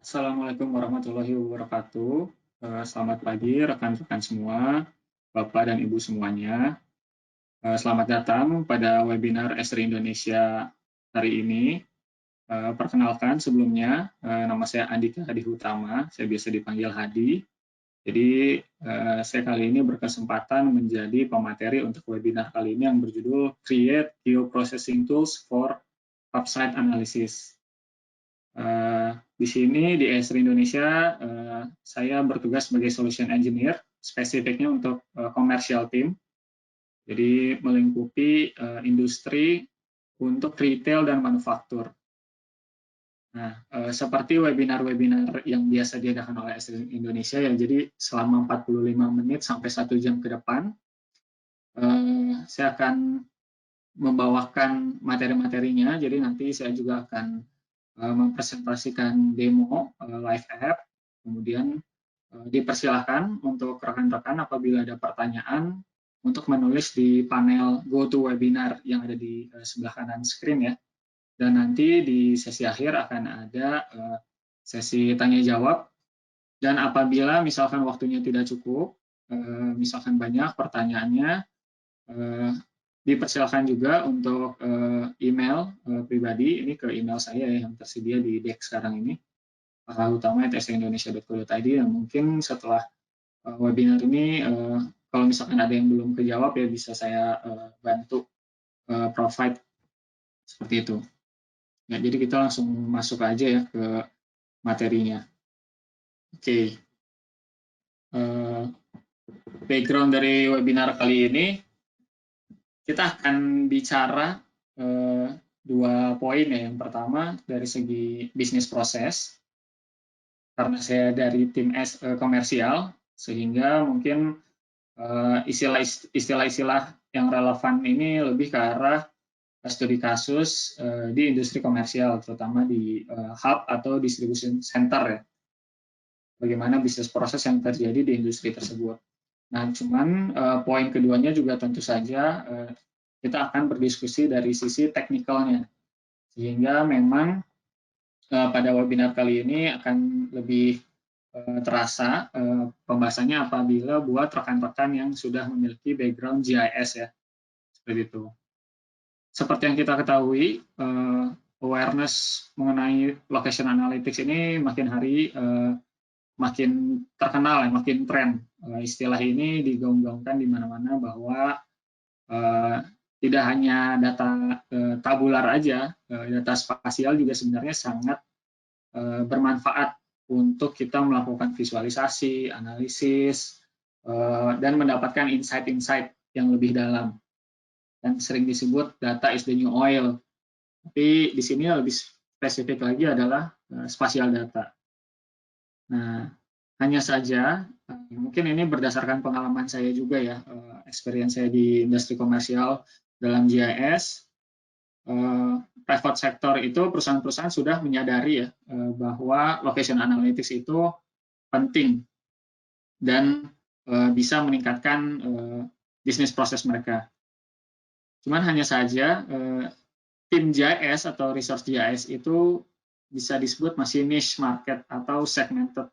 Assalamualaikum warahmatullahi wabarakatuh. Selamat pagi rekan-rekan semua, Bapak dan Ibu semuanya. Selamat datang pada webinar Esri Indonesia hari ini. Perkenalkan sebelumnya, nama saya Andika Hadi Utama, saya biasa dipanggil Hadi. Jadi saya kali ini berkesempatan menjadi pemateri untuk webinar kali ini yang berjudul Create Geoprocessing Tools for Upside Analysis. Di sini di Esri Indonesia, saya bertugas sebagai solution engineer, spesifiknya untuk commercial team. Jadi melingkupi industri untuk retail dan manufaktur. Nah, seperti webinar-webinar yang biasa diadakan oleh Esri Indonesia, ya, jadi selama 45 menit sampai 1 jam ke depan, saya akan membawakan materi-materinya. Jadi nanti saya juga akan mempresentasikan demo live app, kemudian dipersilahkan untuk rekan-rekan apabila ada pertanyaan untuk menulis di panel GoToWebinar yang ada di sebelah kanan screen ya. Dan nanti di sesi akhir akan ada sesi tanya-jawab, dan apabila misalkan waktunya tidak cukup, misalkan banyak pertanyaannya, dipersilakan juga untuk email pribadi, ini ke email saya yang tersedia di deck sekarang ini, utama@srindonesia.co.id, dan mungkin setelah webinar ini, kalau misalkan ada yang belum kejawab ya bisa saya bantu provide seperti itu. Ya, jadi kita langsung masuk aja ya ke materinya. Oke. Background dari webinar kali ini, kita akan bicara dua poin ya. Yang pertama dari segi bisnis proses, karena saya dari tim komersial, sehingga mungkin istilah-istilah yang relevan ini lebih ke arah studi kasus di industri komersial, terutama di hub atau distribution center ya. Bagaimana bisnis proses yang terjadi di industri tersebut. Nah, cuman poin keduanya juga tentu saja kita akan berdiskusi dari sisi teknikalnya, sehingga memang pada webinar kali ini akan lebih terasa pembahasannya apabila buat rekan-rekan yang sudah memiliki background GIS ya, seperti itu. Seperti yang kita ketahui, awareness mengenai location analytics ini makin hari makin terkenal, makin tren. Istilah ini digaung-gaungkan di mana-mana bahwa tidak hanya data tabular aja, data spasial juga sebenarnya sangat bermanfaat untuk kita melakukan visualisasi, analisis, dan mendapatkan insight-insight yang lebih dalam. Dan sering disebut data is the new oil. Tapi di sini lebih spesifik lagi adalah spasial data. Nah, hanya saja mungkin ini berdasarkan pengalaman saya juga ya, experience saya di industri komersial dalam GIS, private sector itu perusahaan-perusahaan sudah menyadari ya bahwa location analytics itu penting dan bisa meningkatkan bisnis proses mereka. Cuman hanya saja tim GIS atau resource GIS itu bisa disebut masih niche market atau segmented.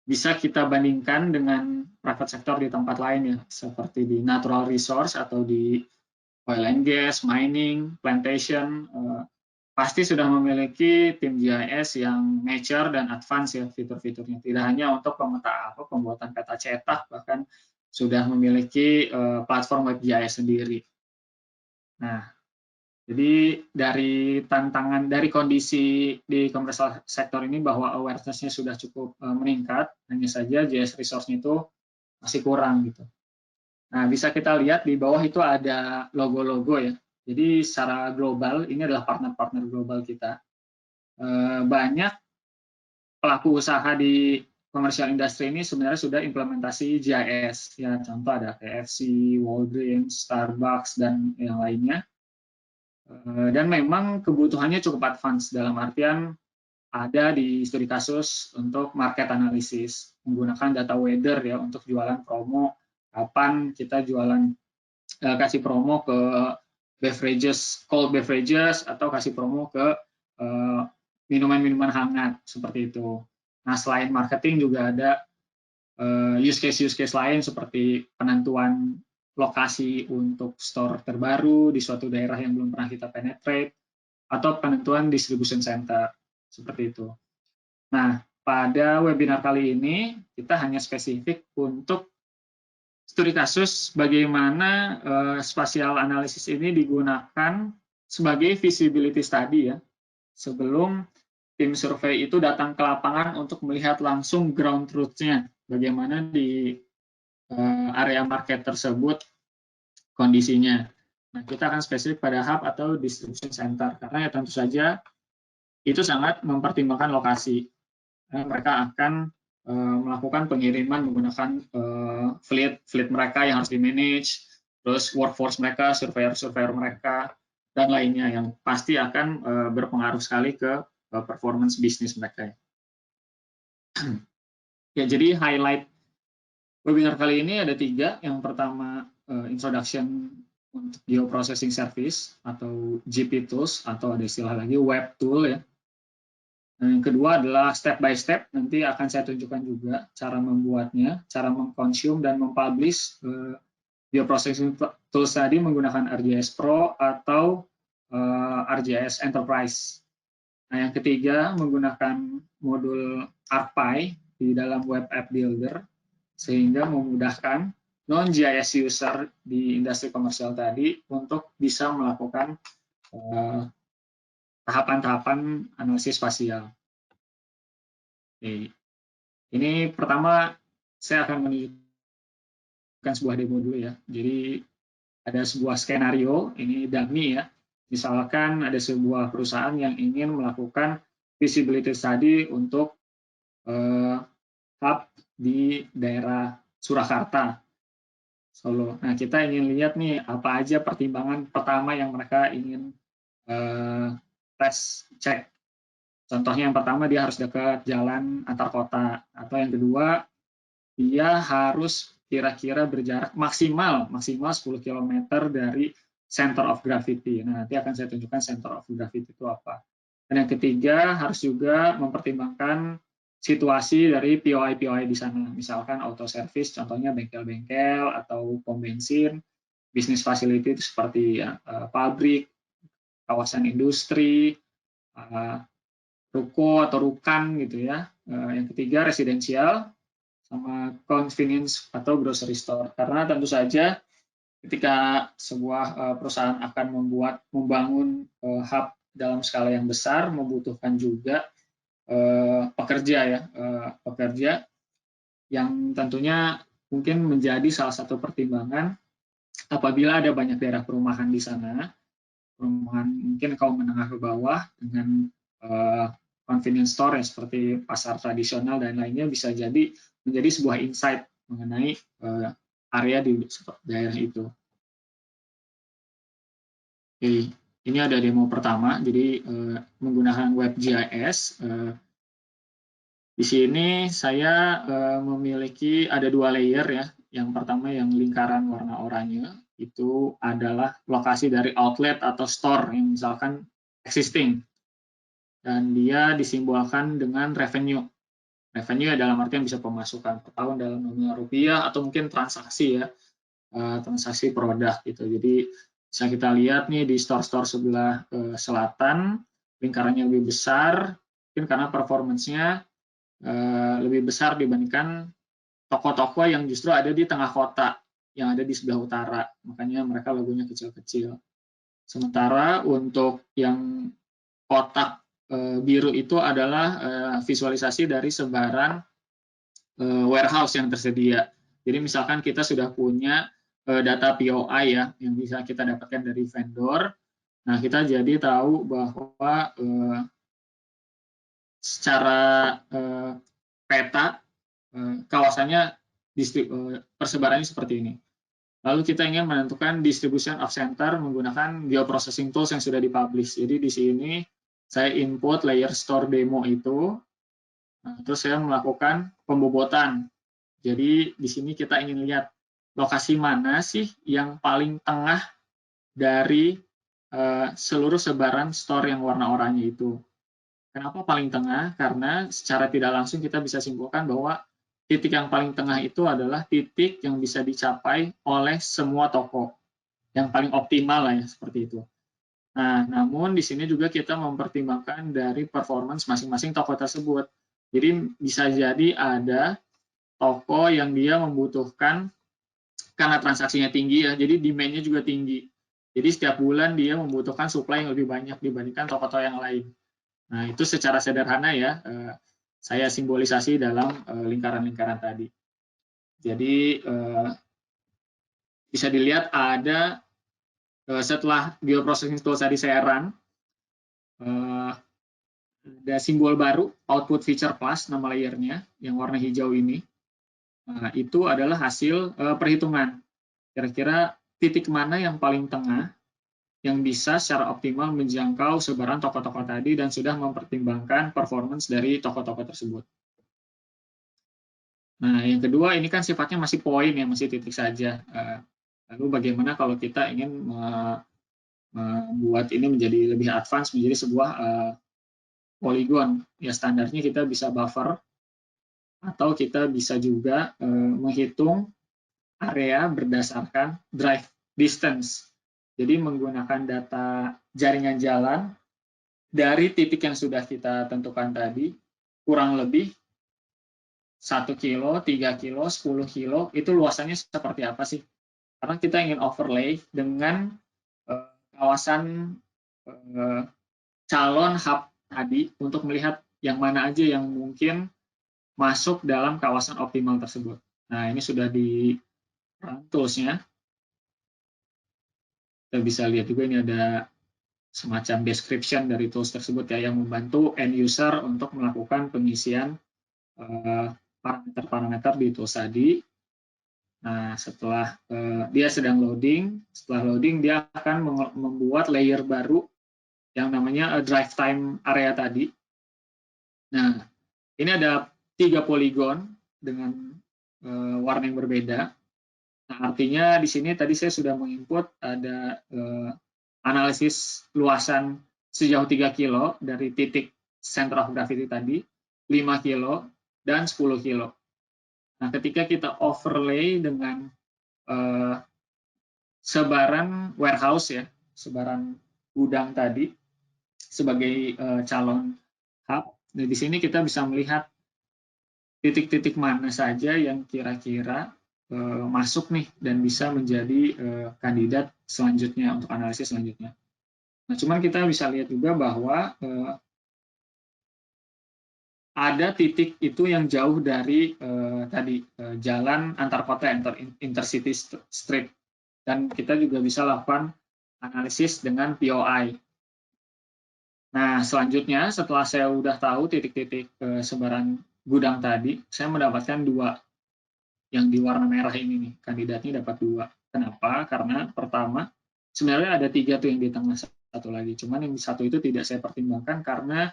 Bisa kita bandingkan dengan private sector di tempat lain ya, seperti di natural resource atau di oil and gas, mining, plantation, pasti sudah memiliki tim GIS yang mature dan advance ya fitur-fiturnya. Tidak hanya untuk pembuatan peta cetak, bahkan sudah memiliki platform web GIS sendiri. Nah, jadi dari tantangan, dari kondisi di komersial sektor ini bahwa awareness-nya sudah cukup meningkat, hanya saja GIS resource-nya itu masih kurang gitu. Nah, bisa kita lihat di bawah itu ada logo-logo ya. Jadi secara global, ini adalah partner-partner global kita. Banyak pelaku usaha di komersial industri ini sebenarnya sudah implementasi GIS. Ya, contoh ada KFC, Walgreens, Starbucks, dan yang lainnya. Dan memang kebutuhannya cukup advance dalam artian ada di studi kasus untuk market analysis, menggunakan data weather ya untuk jualan promo, kapan kita jualan, kasih promo ke beverages, cold beverages, atau kasih promo ke minuman-minuman hangat seperti itu. Nah, selain marketing juga ada use case lain seperti penentuan lokasi untuk store terbaru di suatu daerah yang belum pernah kita penetrate, atau penentuan distribution center seperti itu. Nah, pada webinar kali ini kita hanya spesifik untuk studi kasus bagaimana spatial analysis ini digunakan sebagai feasibility study ya, sebelum tim survei itu datang ke lapangan untuk melihat langsung ground truth-nya, bagaimana di area market tersebut kondisinya. Nah, kita akan spesifik pada hub atau distribution center, karena ya tentu saja itu sangat mempertimbangkan lokasi. Mereka akan melakukan pengiriman menggunakan fleet mereka yang harus di-manage, terus workforce mereka, surveyor mereka, dan lainnya yang pasti akan berpengaruh sekali ke performance bisnis mereka. Ya, jadi highlight webinar kali ini ada 3. Yang pertama, introduction untuk geoprocessing service atau GP tools, atau ada istilah lagi web tool ya. Dan yang kedua adalah step by step, nanti akan saya tunjukkan juga cara membuatnya, cara mengkonsum dan mempublish geoprocessing tools tadi menggunakan ArcGIS Pro atau ArcGIS Enterprise. Nah, yang ketiga menggunakan modul ArcPy di dalam Web App Builder sehingga memudahkan non-GIS user di industri komersial tadi untuk bisa melakukan tahapan-tahapan analisis spasial. Oke. Ini pertama saya akan menunjukkan sebuah demo dulu ya. Jadi ada sebuah skenario, ini dummy ya. Misalkan ada sebuah perusahaan yang ingin melakukan feasibility study untuk hub di daerah Surakarta, Solo. Nah, kita ingin lihat nih apa aja pertimbangan pertama yang mereka ingin tes cek. Contohnya yang pertama dia harus dekat jalan antar kota, atau yang kedua dia harus kira-kira berjarak maksimal 10 km dari center of gravity. Nah, nanti akan saya tunjukkan center of gravity itu apa. Dan yang ketiga harus juga mempertimbangkan situasi dari POI di sana. Misalkan auto service, contohnya bengkel-bengkel atau pom bensin, bisnis facility itu seperti pabrik, kawasan industri, ruko atau rukan gitu ya. Yang ketiga residensial, sama convenience atau grocery store. Karena tentu saja ketika sebuah perusahaan akan membangun hub dalam skala yang besar, membutuhkan juga pekerja yang tentunya mungkin menjadi salah satu pertimbangan apabila ada banyak daerah perumahan di sana, perumahan mungkin kaum menengah ke bawah dengan convenience store seperti pasar tradisional dan lainnya, bisa jadi menjadi sebuah insight mengenai area di daerah itu. Oke, ini ada demo pertama, jadi menggunakan WebGIS. Di sini saya memiliki ada 2 layer ya. Yang pertama yang lingkaran warna oranye itu adalah lokasi dari outlet atau store yang misalkan existing. Dan dia disimbolkan dengan revenue. Revenue dalam artian bisa pemasukan per tahun dalam nominal rupiah atau mungkin transaksi ya, transaksi produk gitu. Jadi bisa kita lihat nih di store-store sebelah selatan, lingkarannya lebih besar, mungkin karena performance-nya lebih besar dibandingkan toko-toko yang justru ada di tengah kota, yang ada di sebelah utara. Makanya mereka logonya kecil-kecil. Sementara untuk yang kotak biru itu adalah visualisasi dari sebaran warehouse yang tersedia. Jadi misalkan kita sudah punya data POI ya, yang bisa kita dapatkan dari vendor. Nah, kita jadi tahu bahwa secara peta kawasannya persebarannya seperti ini. Lalu kita ingin menentukan distribution of center menggunakan geoprocessing tools yang sudah dipublish. Jadi di sini saya input layer store demo itu, terus saya melakukan pembobotan. Jadi di sini kita ingin lihat lokasi mana sih yang paling tengah dari seluruh sebaran store yang warna oranye itu. Kenapa paling tengah? Karena secara tidak langsung kita bisa simpulkan bahwa titik yang paling tengah itu adalah titik yang bisa dicapai oleh semua toko, yang paling optimal lah ya, seperti itu. Nah, namun di sini juga kita mempertimbangkan dari performance masing-masing toko tersebut. Jadi bisa jadi ada toko yang dia membutuhkan, karena transaksinya tinggi ya, jadi demand-nya juga tinggi. Jadi setiap bulan dia membutuhkan supply yang lebih banyak dibandingkan toko-toko yang lain. Nah, itu secara sederhana ya, saya simbolisasi dalam lingkaran-lingkaran tadi. Jadi bisa dilihat ada setelah bioprocessing tool tadi saya run, ada simbol baru, output feature class, nama layernya, yang warna hijau ini. Nah, itu adalah hasil perhitungan. Kira-kira titik mana yang paling tengah yang bisa secara optimal menjangkau sebaran toko-toko tadi dan sudah mempertimbangkan performance dari toko-toko tersebut. Nah, yang kedua ini kan sifatnya masih poin ya, masih titik saja. Lalu bagaimana kalau kita ingin membuat ini menjadi lebih advance, menjadi sebuah polygon? Ya standarnya kita bisa buffer, atau kita bisa juga menghitung area berdasarkan drive distance. Jadi menggunakan data jaringan jalan dari titik yang sudah kita tentukan tadi, kurang lebih 1 kilo, 3 kilo, 10 kilo, itu luasannya seperti apa sih? Karena kita ingin overlay dengan kawasan calon hub tadi untuk melihat yang mana aja yang mungkin masuk dalam kawasan optimal tersebut. Nah, ini sudah di toolsnya. Kita bisa lihat juga ini ada semacam description dari tools tersebut ya, yang membantu end user untuk melakukan pengisian parameter-parameter di tools tadi. Nah, setelah dia sedang loading, setelah loading dia akan membuat layer baru yang namanya drive time area tadi. Nah, ini ada 3 poligon dengan warna yang berbeda. Nah, artinya di sini tadi saya sudah menginput ada analisis luasan sejauh 3 kilo dari titik center of gravity tadi, 5 kilo, dan 10 kilo. Nah, ketika kita overlay dengan sebaran warehouse ya, sebaran gudang tadi sebagai calon hub, nah di sini kita bisa melihat titik-titik mana saja yang kira-kira masuk nih dan bisa menjadi kandidat selanjutnya untuk analisis selanjutnya. Nah, cuman kita bisa lihat juga bahwa ada titik itu yang jauh dari tadi jalan antar kota, intercity street, dan kita juga bisa lakukan analisis dengan POI. Nah, selanjutnya setelah saya udah tahu titik-titik sebaran gudang tadi, saya mendapatkan 2 yang di warna merah ini nih, kandidatnya dapat 2. Kenapa? Karena pertama, sebenarnya ada 3 tuh yang di tengah, satu lagi. Cuman yang satu itu tidak saya pertimbangkan karena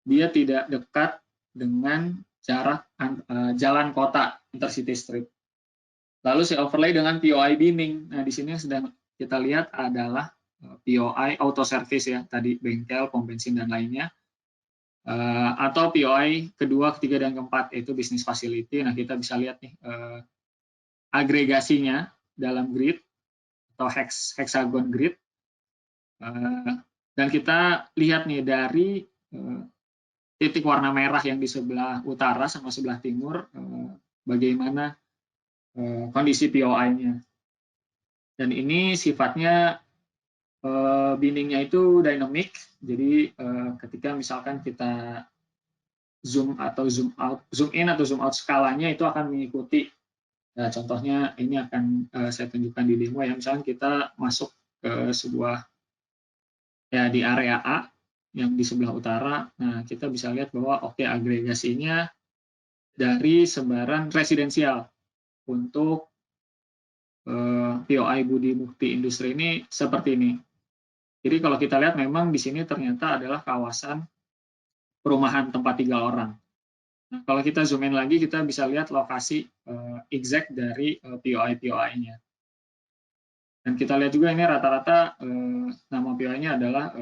dia tidak dekat dengan jarak jalan kota, intercity street. Lalu saya overlay dengan POI binning. Nah, di sini yang sedang kita lihat adalah POI auto service ya, tadi bengkel, pom bensin, dan lainnya. Atau POI kedua, ketiga, dan keempat, yaitu business facility. Nah, kita bisa lihat nih agregasinya dalam grid atau hexagon grid. Dan kita lihat nih dari titik warna merah yang di sebelah utara sama sebelah timur, bagaimana kondisi POI-nya. Dan ini sifatnya binningnya itu dynamic, jadi ketika misalkan kita zoom atau zoom out, zoom in atau zoom out skalanya itu akan mengikuti. Nah, contohnya ini akan saya tunjukkan di demo ya, misalkan kita masuk ke sebuah ya di area A yang di sebelah utara. Nah, kita bisa lihat bahwa oke, agregasinya dari sebaran residensial untuk POI Budi Mukti Industri ini seperti ini. Jadi kalau kita lihat memang di sini ternyata adalah kawasan perumahan tempat tinggal orang. Nah, kalau kita zoom in lagi, kita bisa lihat lokasi exact dari POI-POI-nya. Dan kita lihat juga ini rata-rata nama POI-nya adalah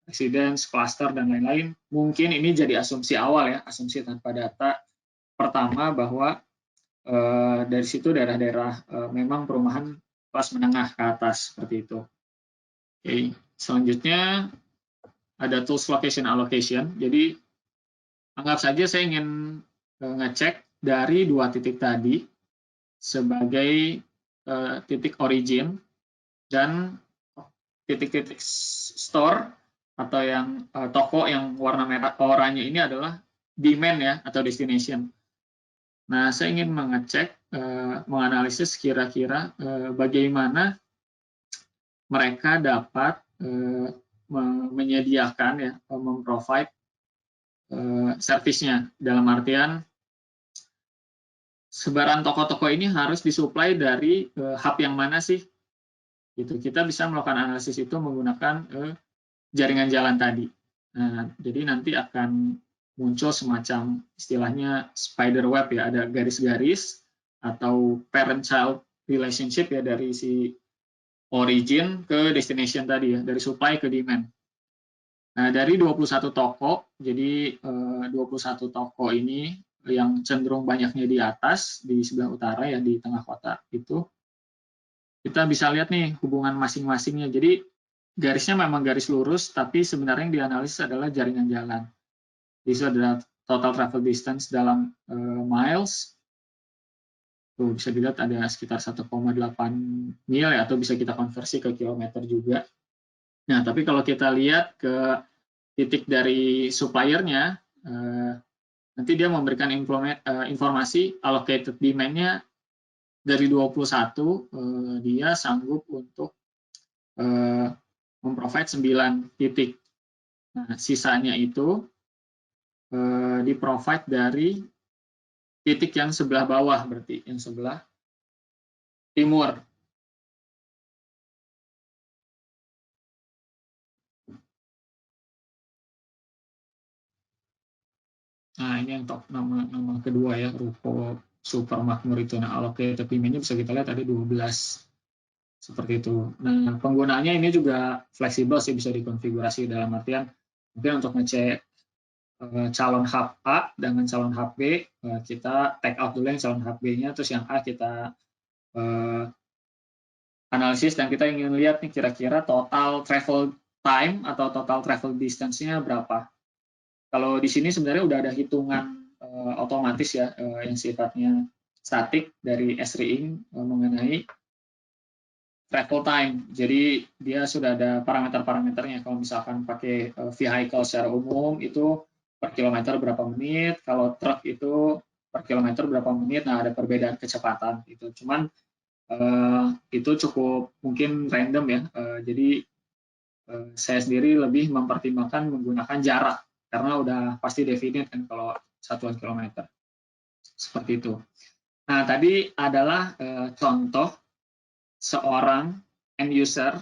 residence, cluster, dan lain-lain. Mungkin ini jadi asumsi awal ya, asumsi tanpa data. Pertama bahwa dari situ daerah-daerah memang perumahan kelas menengah ke atas seperti itu. Oke, selanjutnya ada tools location allocation. Jadi anggap saja saya ingin ngecek dari 2 titik tadi sebagai titik origin dan titik-titik store atau yang toko yang warna merah oranye ini adalah demand ya atau destination. Nah, saya ingin mengecek, menganalisis kira-kira bagaimana mereka dapat menyediakan ya, memprovide servisnya. Dalam artian sebaran toko-toko ini harus disuplai dari hub yang mana sih? Gitu. Kita bisa melakukan analisis itu menggunakan jaringan jalan tadi. Nah, jadi nanti akan muncul semacam istilahnya spider web ya, ada garis-garis atau parent-child relationship ya dari si origin ke destination tadi ya, dari supply ke demand. Nah, dari 21 toko, jadi 21 toko ini yang cenderung banyaknya di atas, di sebelah utara ya, di tengah kota itu, kita bisa lihat nih hubungan masing-masingnya. Jadi garisnya memang garis lurus, tapi sebenarnya yang dianalisis adalah jaringan jalan. Jadi adalah total travel distance dalam miles. Tuh, bisa dilihat ada sekitar 1,8 mil ya, atau bisa kita konversi ke kilometer juga. Nah, tapi kalau kita lihat ke titik dari suppliernya, nanti dia memberikan informasi allocated demand-nya dari 21, dia sanggup untuk memprovide 9 titik. Nah, sisanya itu di-provide dari titik yang sebelah bawah, berarti yang sebelah timur. Nah, ini yang top nama kedua ya, Ruko Super Makmur itu. Nah, allocated demand-nya bisa kita lihat ada 12. Seperti itu. Nah, penggunaannya ini juga fleksibel sih, bisa dikonfigurasi dalam artian mungkin untuk ngecek calon hub A dengan calon hub B, kita take out dulu yang calon hub B-nya, terus yang A kita analisis dan kita ingin lihat nih kira-kira total travel time atau total travel distance-nya berapa. Kalau di sini sebenarnya udah ada hitungan otomatis ya, yang sifatnya statik dari S-Ring mengenai travel time. Jadi dia sudah ada parameter-parameternya. Kalau misalkan pakai vehicle secara umum itu per kilometer berapa menit, kalau truk itu per kilometer berapa menit. Nah, ada perbedaan kecepatan itu. Cuman itu cukup mungkin random ya. Jadi saya sendiri lebih mempertimbangkan menggunakan jarak karena udah pasti definite kan kalau satuan kilometer. Seperti itu. Nah, tadi adalah contoh seorang end user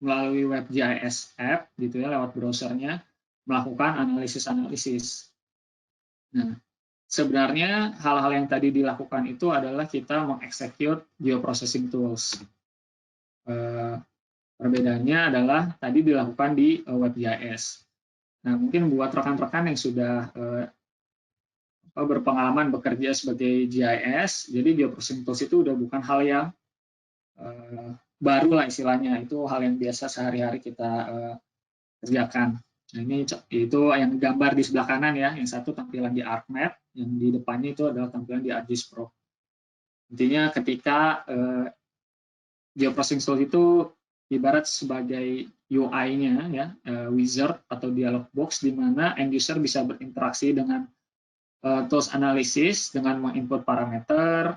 melalui WebGIS app gitu ya, lewat browsernya melakukan analisis. Nah, sebenarnya hal-hal yang tadi dilakukan itu adalah kita mengeksekut geoprocessing tools. Perbedaannya adalah tadi dilakukan di WebGIS. Nah, mungkin buat rekan-rekan yang sudah berpengalaman bekerja sebagai GIS, jadi geoprocessing tools itu udah bukan hal yang baru lah istilahnya, itu hal yang biasa sehari-hari kita kerjakan. Nah, ini itu yang gambar di sebelah kanan ya, yang satu tampilan di ArcMap, yang di depannya itu adalah tampilan di ArcGIS Pro. Intinya ketika geoprocessing tools itu ibarat sebagai UI-nya ya, wizard atau dialog box di mana end user bisa berinteraksi dengan tools analisis dengan menginput parameter,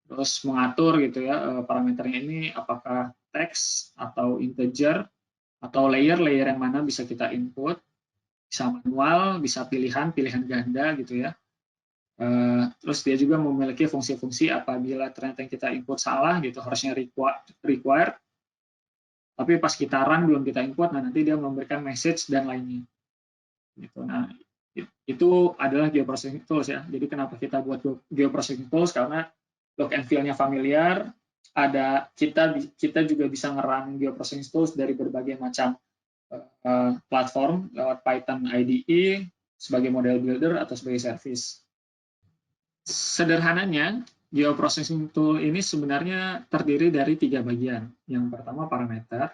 terus mengatur gitu ya, parameternya ini apakah teks atau integer atau layer yang mana bisa kita input, bisa manual, bisa pilihan ganda gitu ya. Terus dia juga memiliki fungsi-fungsi apabila ternyata yang kita input salah gitu, harusnya required, tapi pas kita run belum kita input, nah nanti dia memberikan message dan lainnya. Gitu. Nah, itu adalah geoprocessing tools ya. Jadi kenapa kita buat geoprocessing tools, karena look and feel-nya familiar, ada kita juga bisa ngerun geoprocessing tools dari berbagai macam platform lewat Python IDE sebagai model builder atau sebagai service. Sederhananya, geoprocessing tool ini sebenarnya terdiri dari 3 bagian. Yang pertama parameter,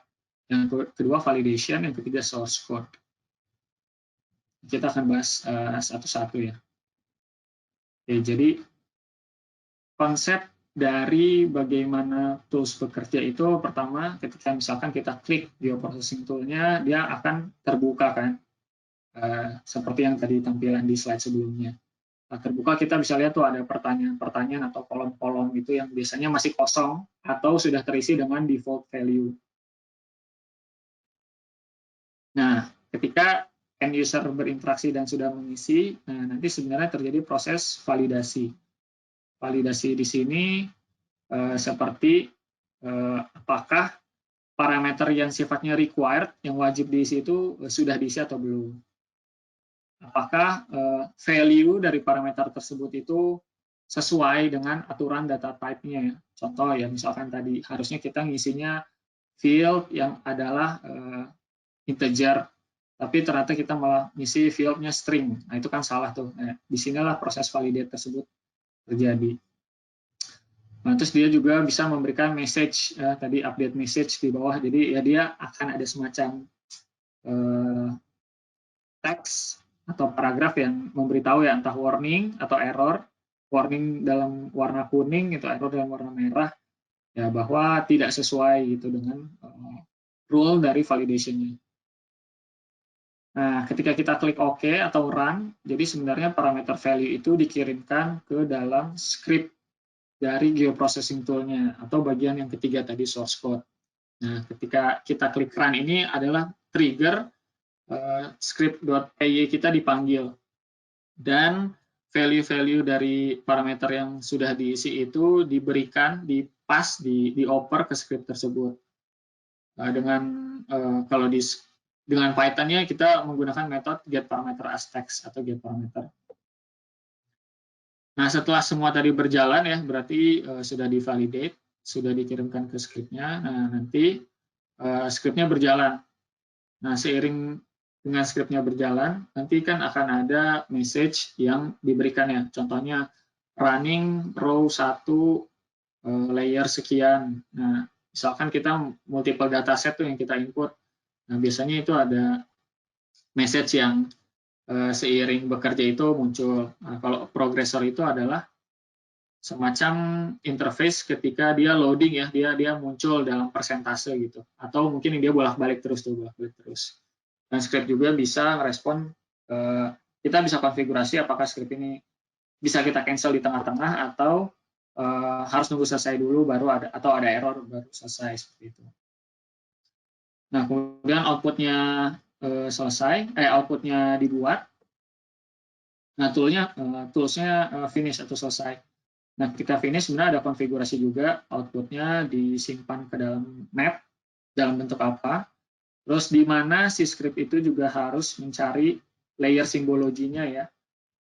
yang kedua validation, yang ketiga source code. Kita akan bahas satu-satu ya. Oke, jadi konsep dari bagaimana tools bekerja itu pertama ketika misalkan kita klik geoprocessing tool-nya, dia akan terbuka kan, seperti yang tadi tampilan di slide sebelumnya. Nah, terbuka kita bisa lihat tuh ada pertanyaan-pertanyaan atau kolom-kolom itu yang biasanya masih kosong atau sudah terisi dengan default value. Nah, ketika end user berinteraksi dan sudah mengisi, nah nanti sebenarnya terjadi proses validasi. Validasi di sini seperti apakah parameter yang sifatnya required, yang wajib diisi itu sudah diisi atau belum. Apakah value dari parameter tersebut itu sesuai dengan aturan data type-nya. Contoh ya, misalkan tadi harusnya kita ngisinya field yang adalah integer, tapi ternyata kita malah ngisi field-nya string. Nah, itu kan salah tuh. Nah, disinilah proses validate tersebut terjadi. Nah, terus dia juga bisa memberikan message, tadi update message di bawah. Jadi ya dia akan ada semacam teks atau paragraf yang memberitahu ya entah warning atau error. Warning dalam warna kuning, itu error dalam warna merah, ya bahwa tidak sesuai gitu dengan rule dari validation-nya. Nah, ketika kita klik OK atau run, jadi sebenarnya parameter value itu dikirimkan ke dalam script dari geoprocessing tool-nya atau bagian yang ketiga tadi source code. Nah, ketika kita klik run ini adalah trigger script.py kita dipanggil dan value-value dari parameter yang sudah diisi itu diberikan, dipas, dioper ke script tersebut. Dengan Python-nya kita menggunakan metode getParameter as text atau getParameter. Nah, setelah semua tadi berjalan ya, berarti sudah divalidate, sudah dikirimkan ke script-nya. Nah, nanti script-nya berjalan. Nah, seiring dengan script-nya berjalan, nanti kan akan ada message yang diberikan ya. Contohnya running row 1 layer sekian. Nah, misalkan kita multiple dataset tuh yang kita input. Nah, biasanya itu ada message yang seiring bekerja itu muncul. Nah, kalau progressor itu adalah semacam interface ketika dia loading ya, dia muncul dalam persentase gitu. Atau mungkin dia bolak-balik terus tuh, bolak-balik terus. Dan script juga bisa merespon, kita bisa konfigurasi apakah script ini bisa kita cancel di tengah-tengah atau harus nunggu selesai dulu baru ada, atau ada error baru selesai seperti itu. Nah, kemudian outputnya selesai, outputnya dibuat. Nah, toolsnya finish atau selesai. Nah, ketika finish sebenarnya ada konfigurasi juga, outputnya disimpan ke dalam map dalam bentuk apa. Terus di mana si script itu juga harus mencari layer simbologinya ya,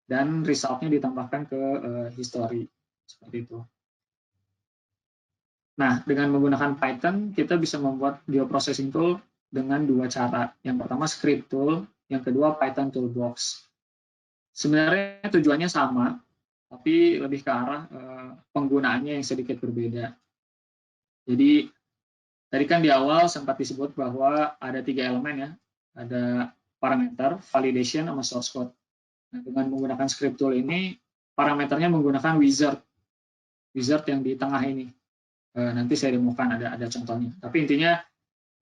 dan resultnya ditambahkan ke history seperti itu. Nah, dengan menggunakan Python, kita bisa membuat geoprocessing tool dengan 2 cara. Yang pertama script tool, yang kedua Python toolbox. Sebenarnya tujuannya sama, tapi lebih ke arah penggunaannya yang sedikit berbeda. Jadi, tadi kan di awal sempat disebut bahwa ada 3 elemen ya. Ada parameter, validation, sama source code. Nah, dengan menggunakan script tool ini, parameternya menggunakan wizard yang di tengah ini. Nanti saya demokan, ada contohnya. Tapi intinya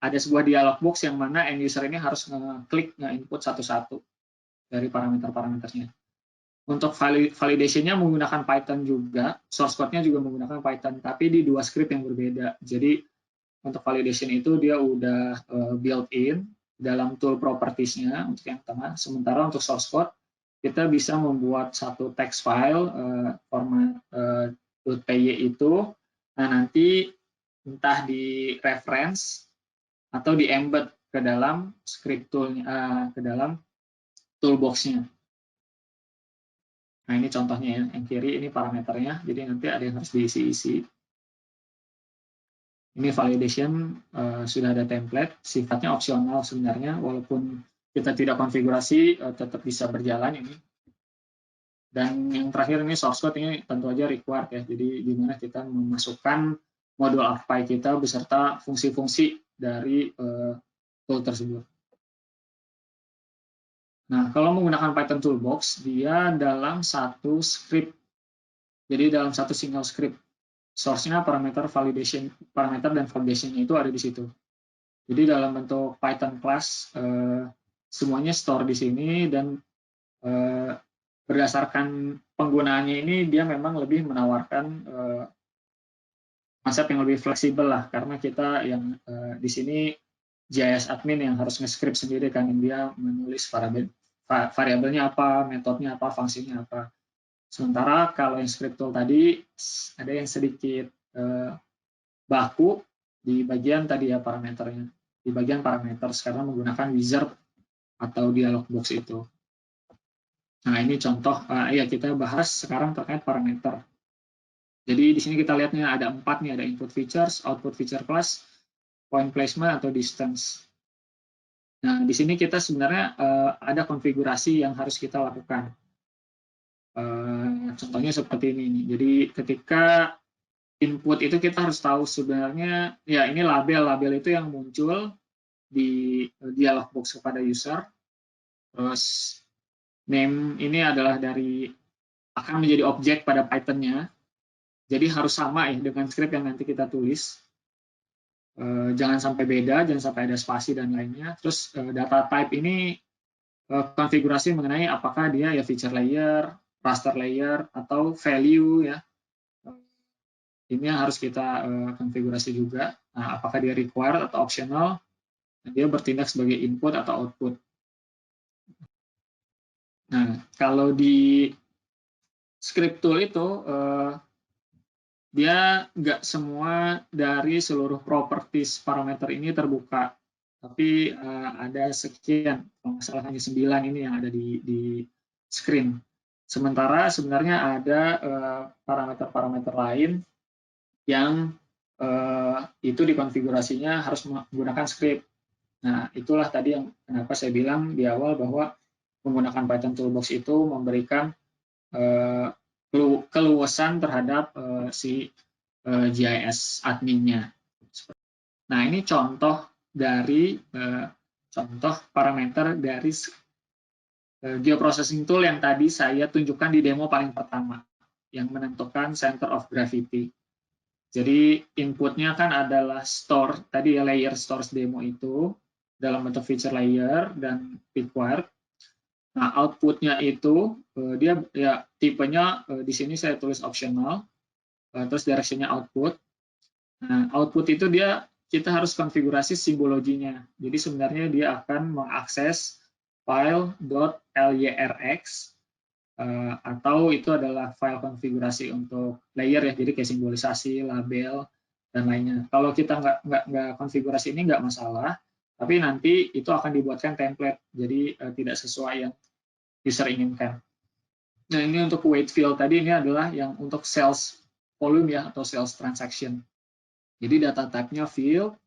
ada sebuah dialog box yang mana end user ini harus ngeklik, nge-input satu-satu dari parameter-parameternya. Untuk validation-nya menggunakan Python juga, source code-nya juga menggunakan Python, tapi di 2 script yang berbeda. Jadi untuk validation itu dia udah built-in dalam tool properties-nya untuk yang tengah. Sementara untuk source code, kita bisa membuat satu text file format .py itu. Nah, nanti entah di reference atau di embed ke dalam script tool-nya, ke dalam toolbox-nya. Nah, ini contohnya ya, yang kiri ini parameternya, jadi nanti ada yang harus diisi-isi. Ini validation sudah ada template, sifatnya opsional sebenarnya, walaupun kita tidak konfigurasi tetap bisa berjalan ini. Dan yang terakhir ini source code, ini tentu aja required ya, jadi di mana kita memasukkan modul API kita beserta fungsi-fungsi dari tool tersebut. Nah, kalau menggunakan Python Toolbox, dia dalam satu script, jadi dalam satu single script. Source-nya parameter dan validation itu ada di situ. Jadi dalam bentuk Python class semuanya store di sini, dan berdasarkan penggunaannya ini dia memang lebih menawarkan konsep yang lebih fleksibel lah, karena kita yang di sini JS admin yang harus nge-script sendiri kan, yang dia menulis variabelnya apa, metodenya apa, fungsinya apa. Sementara kalau yang script tool tadi ada yang sedikit baku di bagian tadi ya parameternya, di bagian parameter karena menggunakan wizard atau dialog box itu. Nah ini contoh ya, kita bahas sekarang terkait parameter. Jadi di sini kita lihatnya ada 4 nih, ada input features, output feature class, point placement atau distance. Nah di sini kita sebenarnya ada konfigurasi yang harus kita lakukan. Contohnya seperti ini nih. Jadi ketika input itu kita harus tahu sebenarnya ya ini label itu yang muncul di dialog box kepada user. Terus name ini adalah dari akan menjadi objek pada Python-nya. Jadi harus sama ya dengan script yang nanti kita tulis. Jangan sampai beda, jangan sampai ada spasi dan lainnya. Terus data type ini konfigurasi mengenai apakah dia ya feature layer, raster layer, atau value ya. Ini yang harus kita konfigurasi juga. Nah, apakah dia required atau optional, dia bertindak sebagai input atau output. Nah, kalau di script tool itu, dia nggak semua dari seluruh properties parameter ini terbuka. Tapi ada sekian, kalau nggak salah hanya 9 ini yang ada di screen. Sementara sebenarnya ada parameter-parameter lain yang itu dikonfigurasinya harus menggunakan script. Nah, itulah tadi yang kenapa saya bilang di awal bahwa menggunakan Python Toolbox itu memberikan keluasan terhadap si GIS adminnya. Nah, ini contoh dari contoh parameter dari geoprocessing tool yang tadi saya tunjukkan di demo paling pertama, yang menentukan center of gravity. Jadi inputnya kan adalah store, tadi ya layer stores demo itu dalam bentuk feature layer dan required. Nah, outputnya itu dia ya tipenya di sini saya tulis optional, terus directionnya output. Nah, output itu kita harus konfigurasi simbologinya. Jadi sebenarnya dia akan mengakses file.lyrx atau itu adalah file konfigurasi untuk layer ya, jadi kayak simbolisasi, label, dan lainnya. Kalau kita nggak konfigurasi ini nggak masalah, tapi nanti itu akan dibuatkan template, jadi tidak sesuai yang user inginkan. Nah ini untuk weight field tadi, ini adalah yang untuk sales volume ya, atau sales transaction. Jadi data type-nya field.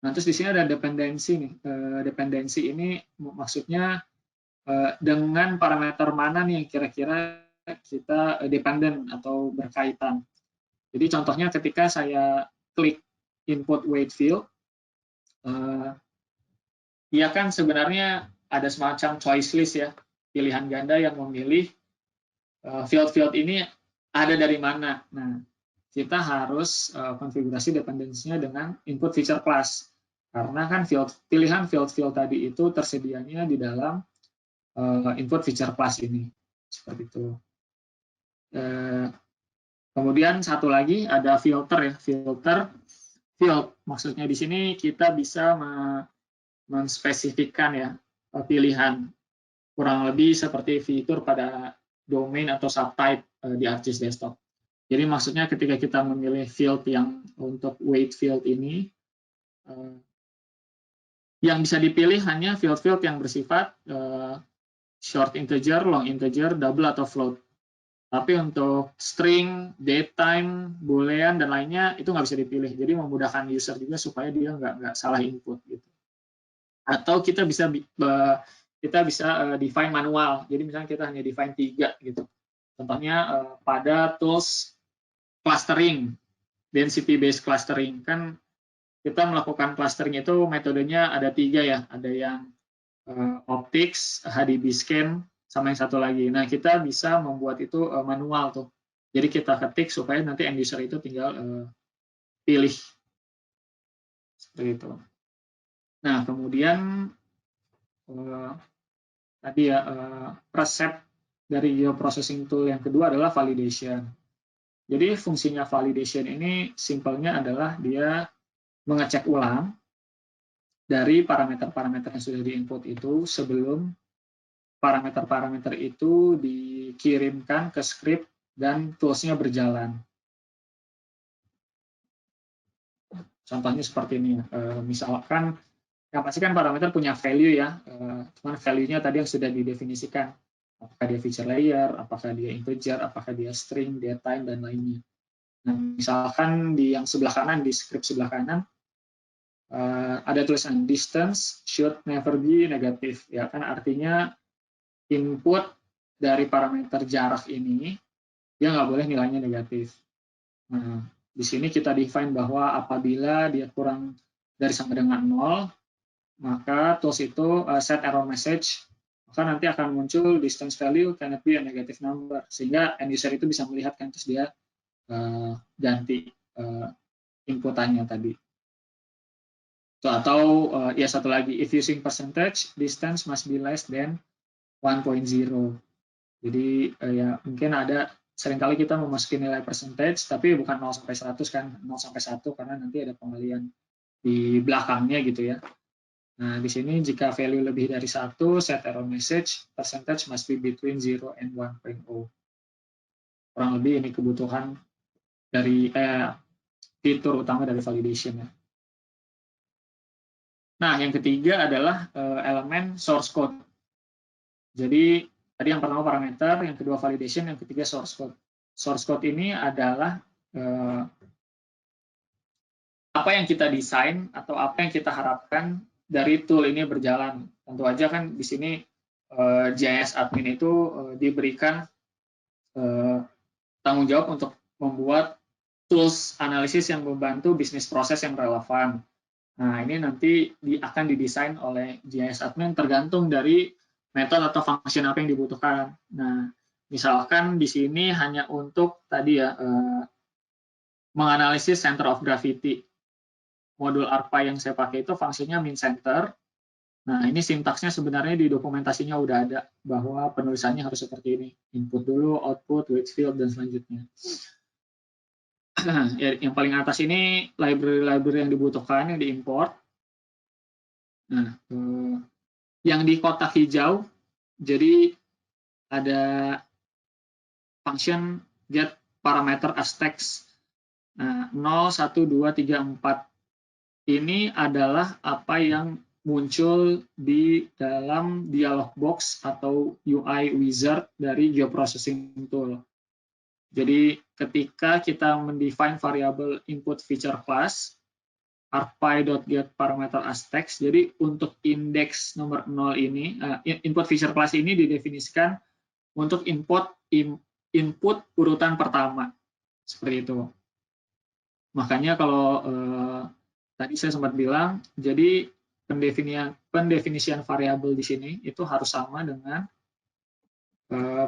Nah terus di sini ada dependensi nih. Dependensi ini maksudnya dengan parameter mana nih yang kira-kira kita dependent atau berkaitan. Jadi contohnya ketika saya klik input weight field, ya kan sebenarnya ada semacam choice list ya, pilihan ganda yang memilih field-field ini ada dari mana. Nah, kita harus konfigurasi dependensinya dengan input feature class. Karena kan pilihan field-field tadi itu tersedianya di dalam input feature class ini. Seperti itu. Kemudian satu lagi ada filter ya, filter field. Maksudnya di sini kita bisa menspesifikkan ya pilihan, kurang lebih seperti fitur pada domain atau subtype di ArcGIS Desktop. Jadi maksudnya ketika kita memilih field yang untuk weight field ini, yang bisa dipilih hanya field-field yang bersifat short integer, long integer, double atau float. Tapi untuk string, datetime, boolean, dan lainnya itu nggak bisa dipilih. Jadi memudahkan user juga supaya dia nggak salah input gitu. Atau kita bisa define manual. Jadi misalnya kita hanya define 3 gitu. Contohnya pada tools clustering, density based clustering, kan kita melakukan clustering itu metodenya ada 3 ya. Ada yang optics, HDB scan, sama yang satu lagi. Nah, kita bisa membuat itu manual tuh. Jadi kita ketik supaya nanti end user itu tinggal pilih. Seperti itu. Nah, kemudian tadi ya resep dari geoprocessing tool yang kedua adalah validation. Jadi fungsinya validation ini simpelnya adalah dia mengecek ulang dari parameter-parameter yang sudah diinput itu sebelum parameter-parameter itu dikirimkan ke script dan toolsnya berjalan. Contohnya seperti ini. Misalkan, yang pasti kan parameter punya value ya, cuman value-nya tadi yang sudah didefinisikan. Apakah dia feature layer, apakah dia integer, apakah dia string, datetime, dan lainnya. Nah, misalkan di yang sebelah kanan, di script sebelah kanan, ada tulisan distance should never be negative. Ya kan artinya input dari parameter jarak ini, dia nggak boleh nilainya negatif. Nah, di sini kita define bahwa apabila dia kurang dari sama dengan 0, maka tools itu set error message, maka nanti akan muncul distance value cannot be a negative number, sehingga end user itu bisa melihat kan, terus dia ganti inputannya tadi. Atau ya satu lagi, if using percentage, distance must be less than 1.0. Jadi ya mungkin ada seringkali kita memasuki nilai percentage tapi bukan 0 sampai 100 kan, 0 sampai 1 karena nanti ada pengalian di belakangnya gitu ya. Nah, di sini jika value lebih dari 1, set error message, percentage must be between 0 and 1.0. Kurang lebih ini kebutuhan dari fitur utama dari validation ya. Nah, yang ketiga adalah elemen source code. Jadi tadi yang pertama parameter, yang kedua validation, yang ketiga source code. Source code ini adalah apa yang kita desain atau apa yang kita harapkan dari tool ini berjalan. Tentu aja kan di sini JS admin itu diberikan tanggung jawab untuk membuat tools analisis yang membantu bisnis proses yang relevan. Nah, ini nanti akan didesain oleh JS admin tergantung dari metode atau function apa yang dibutuhkan. Nah, misalkan di sini hanya untuk tadi ya menganalisis center of gravity. Modul ARPA yang saya pakai itu fungsinya min center. Nah, ini sintaksnya sebenarnya di dokumentasinya udah ada bahwa penulisannya harus seperti ini. Input dulu, output, weight field, dan selanjutnya. Yang paling atas ini library-library yang dibutuhkan, yang diimport. Nah, yang di kotak hijau, jadi ada function get parameter as text. Nah, 0, 1, 2, 3, 4. Ini adalah apa yang muncul di dalam dialog box atau UI wizard dari geoprocessing tool. Jadi ketika kita mendefine variabel input feature class, arpy.get parameter as text, jadi untuk indeks nomor 0 ini, input feature class ini didefinisikan untuk input urutan pertama. Seperti itu. Makanya kalau tadi saya sempat bilang, jadi pendefinisian variabel di sini itu harus sama dengan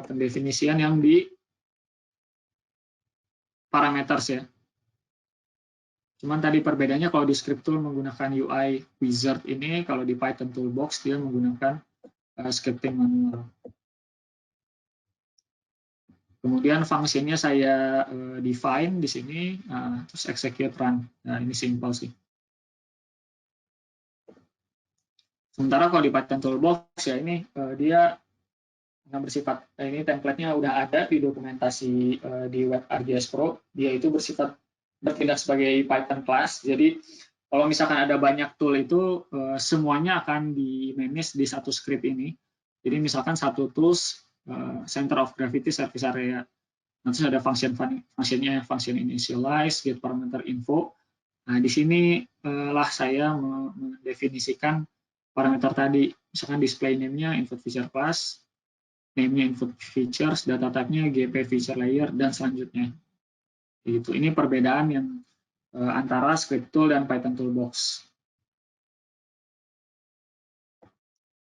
pendefinisian yang di parameters ya. Cuman tadi perbedaannya kalau di script tool menggunakan UI wizard ini, kalau di Python toolbox dia menggunakan scripting manual. Kemudian fungsinya saya define di sini, terus execute run. Nah, ini simple sih. Sementara kalau di Python toolbox ya ini dia bersifat, ini template-nya udah ada di dokumentasi di web ArcGIS Pro, dia itu bersifat bertindak sebagai Python class. Jadi kalau misalkan ada banyak tool itu semuanya akan di-manage di satu script ini. Jadi misalkan satu tools center of gravity service area. Nanti ada fungsinya, function initialize, get parameter info. Nah, di sini lah saya mendefinisikan parameter tadi. Misalkan display name-nya input feature class, name-nya input features, data type-nya GP feature layer, dan selanjutnya. Gitu. Ini perbedaan yang antara script tool dan Python Toolbox.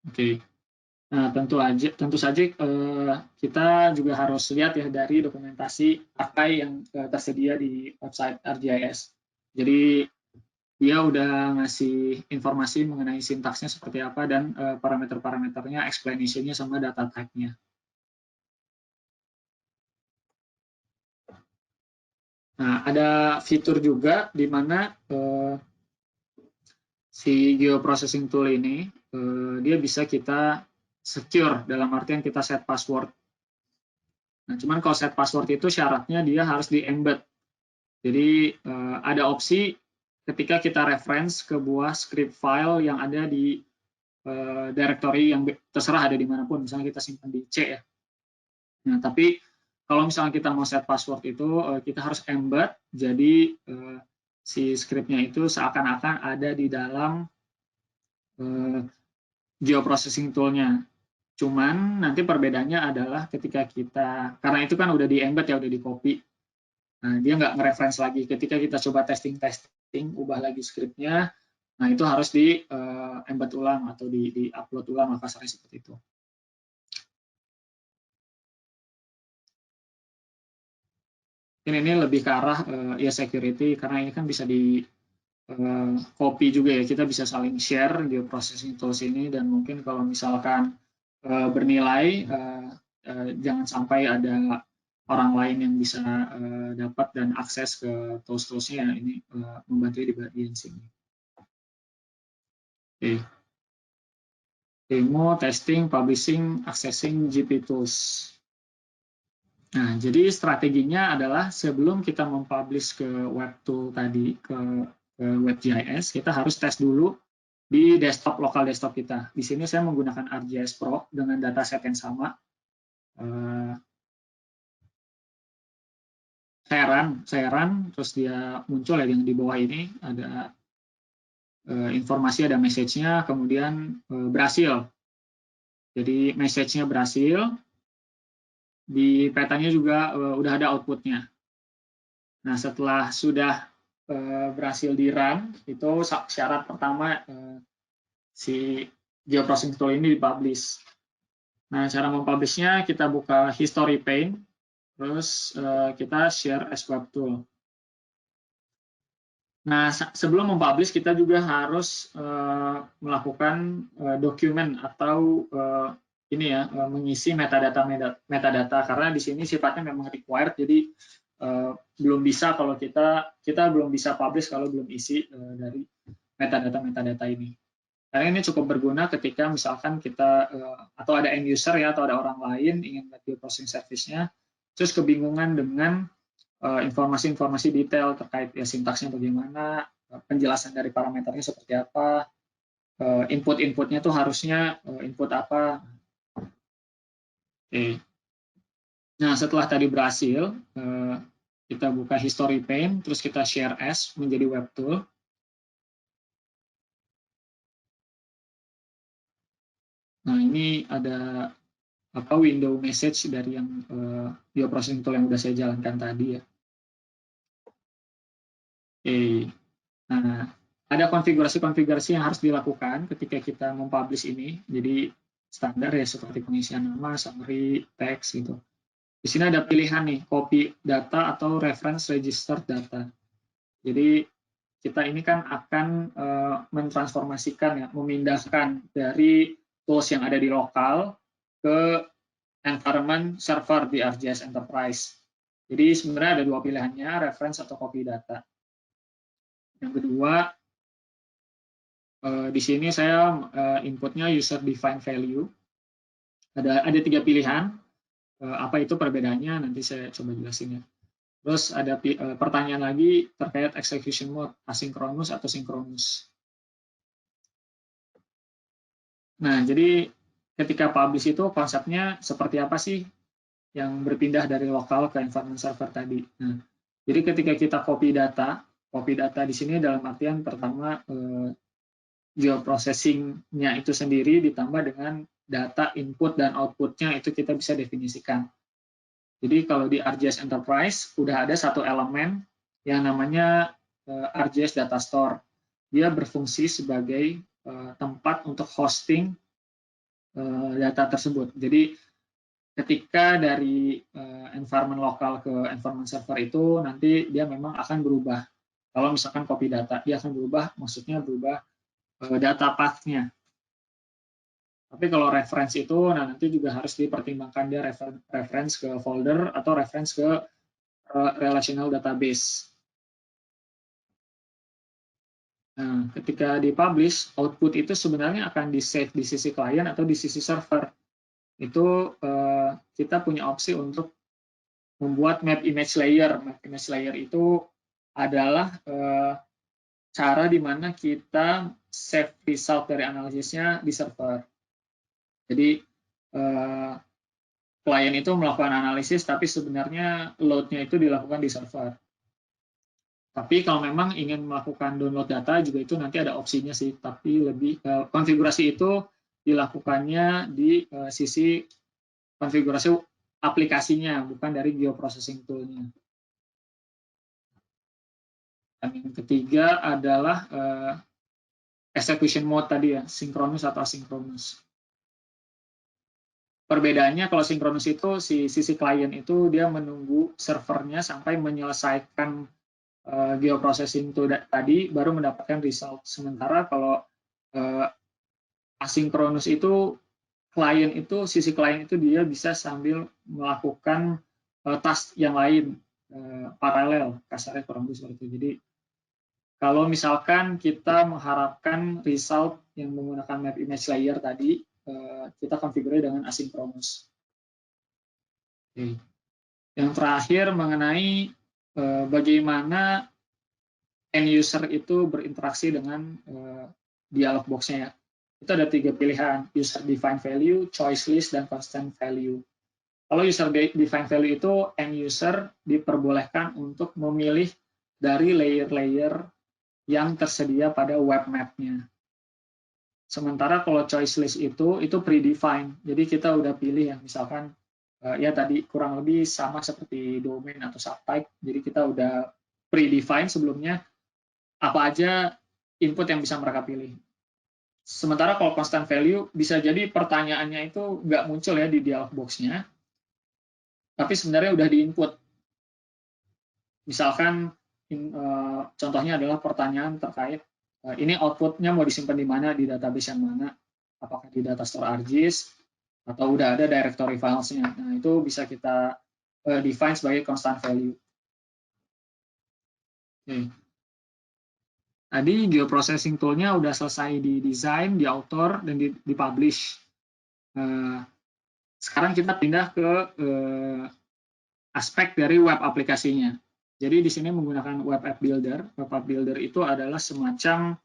Oke. Nah, tentu saja kita juga harus lihat ya dari dokumentasi API yang tersedia di website ArcGIS. Jadi dia udah ngasih informasi mengenai sintaksnya seperti apa dan parameter-parameternya, explanation-nya sama data type-nya. Nah, ada fitur juga di mana si geoprocessing tool ini dia bisa kita secure, dalam artian kita set password. Nah, cuman kalau set password itu syaratnya dia harus di-embed. Jadi ada opsi ketika kita reference ke buah script file yang ada di directory yang terserah ada dimanapun, misalnya kita simpan di C ya. Nah, tapi kalau misalnya kita mau set password itu kita harus embed, jadi si scriptnya itu seakan-akan ada di dalam geoprocessing tool-nya. Cuman nanti perbedaannya adalah ketika kita, karena itu kan udah di-embed ya, udah di-copy. Nah, dia nggak nge-reference lagi. Ketika kita coba testing, ubah lagi scriptnya, nah itu harus di-embed ulang atau di-upload ulang, kasarnya seperti itu. Ini lebih ke arah ya security, karena ini kan bisa di copy juga ya, kita bisa saling share geoprocessing tools ini, dan mungkin kalau misalkan bernilai jangan sampai ada orang lain yang bisa dapat dan akses ke tools-toolsnya. Ini membantu di bagian sini. Oke. Demo, testing, publishing, accessing GP tools. Nah, jadi strateginya adalah sebelum kita mempublish ke web tool tadi, ke WebGIS, kita harus tes dulu di desktop, lokal desktop kita. Di sini saya menggunakan ArcGIS Pro dengan dataset yang sama. Saya run, terus dia muncul ya yang di bawah ini, ada informasi, ada message-nya, kemudian berhasil. Jadi message-nya berhasil, di petanya juga udah ada output-nya. Nah, setelah sudah berhasil di run, itu syarat pertama si geoprocessing tool ini dipublish. Nah, cara mempublishnya kita buka history pane, terus kita share as web tool. Nah, sebelum mempublish kita juga harus melakukan dokumen atau ini ya, mengisi metadata karena di sini sifatnya memang required, jadi belum bisa kalau kita belum bisa publish kalau belum isi dari metadata ini. Karena ini cukup berguna ketika misalkan kita atau ada end user ya, atau ada orang lain ingin melihat geoprocessing service-nya, terus kebingungan dengan informasi-informasi detail terkait ya sintaksnya bagaimana, penjelasan dari parameternya seperti apa, input-inputnya tuh harusnya input apa. Oke. Nah, setelah tadi berhasil, kita buka history pane, terus kita share as menjadi web tool. Nah, ini ada window message dari yang geoprocessing tool yang sudah saya jalankan tadi ya. Oke. Nah, ada konfigurasi-konfigurasi yang harus dilakukan ketika kita mempublish ini. Jadi standar ya, seperti pengisian nama, summary, teks gitu. Di sini ada pilihan nih, copy data atau reference register data. Jadi kita ini kan akan mentransformasikan ya, memindahkan dari tools yang ada di lokal ke environment server di ArcGIS Enterprise. Jadi sebenarnya ada dua pilihannya, reference atau copy data. Yang kedua, di sini saya inputnya user defined value. Ada tiga pilihan. Apa itu perbedaannya? Nanti saya coba jelasin ya. Terus ada pertanyaan lagi terkait execution mode, asynchronous atau synchronous. Nah, jadi ketika publish itu konsepnya seperti apa sih? yang berpindah dari lokal ke environment server tadi. Nah, jadi ketika kita copy data di sini dalam artian pertama geoprocessing-nya itu sendiri ditambah dengan data input dan output-nya itu kita bisa definisikan. Jadi kalau di ArcGIS Enterprise udah ada satu elemen yang namanya ArcGIS Data Store. Dia berfungsi sebagai tempat untuk hosting data tersebut. Jadi ketika dari environment lokal ke environment server itu nanti dia memang akan berubah. Kalau misalkan copy data, dia akan berubah, maksudnya berubah data path-nya. Tapi kalau reference itu, nah nanti juga harus dipertimbangkan dia reference ke folder atau reference ke relational database. Nah, ketika dipublish, output itu sebenarnya akan di-save di sisi klien atau di sisi server. Itu kita punya opsi untuk membuat map image layer. Map image layer itu adalah cara di mana kita save result dari analisisnya di server. Jadi klien itu melakukan analisis, tapi sebenarnya load-nya itu dilakukan di server. Tapi kalau memang ingin melakukan download data juga itu nanti ada opsinya sih, tapi lebih konfigurasi itu dilakukannya di sisi konfigurasi aplikasinya, bukan dari geoprocessing tool-nya. Dan yang ketiga adalah execution mode tadi ya, sinkronus atau asinkronus. Perbedaannya kalau sinkronus itu si sisi klien itu dia menunggu servernya sampai menyelesaikan geoprocessing tool tadi baru mendapatkan result. Sementara kalau asinkronus itu sisi klien itu dia bisa sambil melakukan task yang lain paralel, kasarnya kurang lebih seperti itu. Jadi kalau misalkan kita mengharapkan result yang menggunakan map image layer tadi, kita konfigurasi dengan asinkronus. Oke. Yang terakhir mengenai bagaimana end user itu berinteraksi dengan dialog box-nya ya. Itu ada 3 pilihan, user defined value, choice list, dan constant value. Kalau user defined value itu end user diperbolehkan untuk memilih dari layer-layer yang tersedia pada web map-nya. Sementara kalau choice list itu predefined. Jadi kita udah pilih ya, misalkan ya tadi kurang lebih sama seperti domain atau subtype. Jadi kita udah predefined sebelumnya apa aja input yang bisa mereka pilih. Sementara kalau constant value bisa jadi pertanyaannya itu nggak muncul ya di dialog box-nya, tapi sebenarnya udah di-input. Misalkan contohnya adalah pertanyaan terkait ini output-nya mau disimpan di mana, di database yang mana, apakah di data store ArcGIS atau udah ada directory files-nya. Nah, itu bisa kita define sebagai constant value. Oke. Tadi geoprocessing tool-nya udah selesai di design, di author, dan di publish. Sekarang kita pindah ke aspek dari web aplikasinya. Jadi di sini menggunakan web app builder. Web app builder itu adalah semacam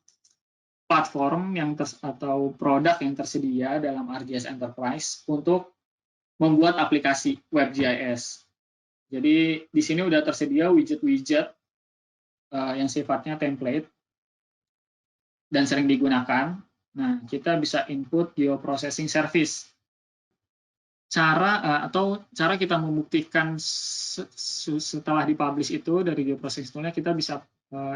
platform atau produk yang tersedia dalam ArcGIS Enterprise untuk membuat aplikasi WebGIS. Jadi di sini udah tersedia widget-widget yang sifatnya template dan sering digunakan. Nah, kita bisa input geoprocessing service. Cara kita membuktikan setelah dipublish itu dari geoprocessing tool-nya, kita bisa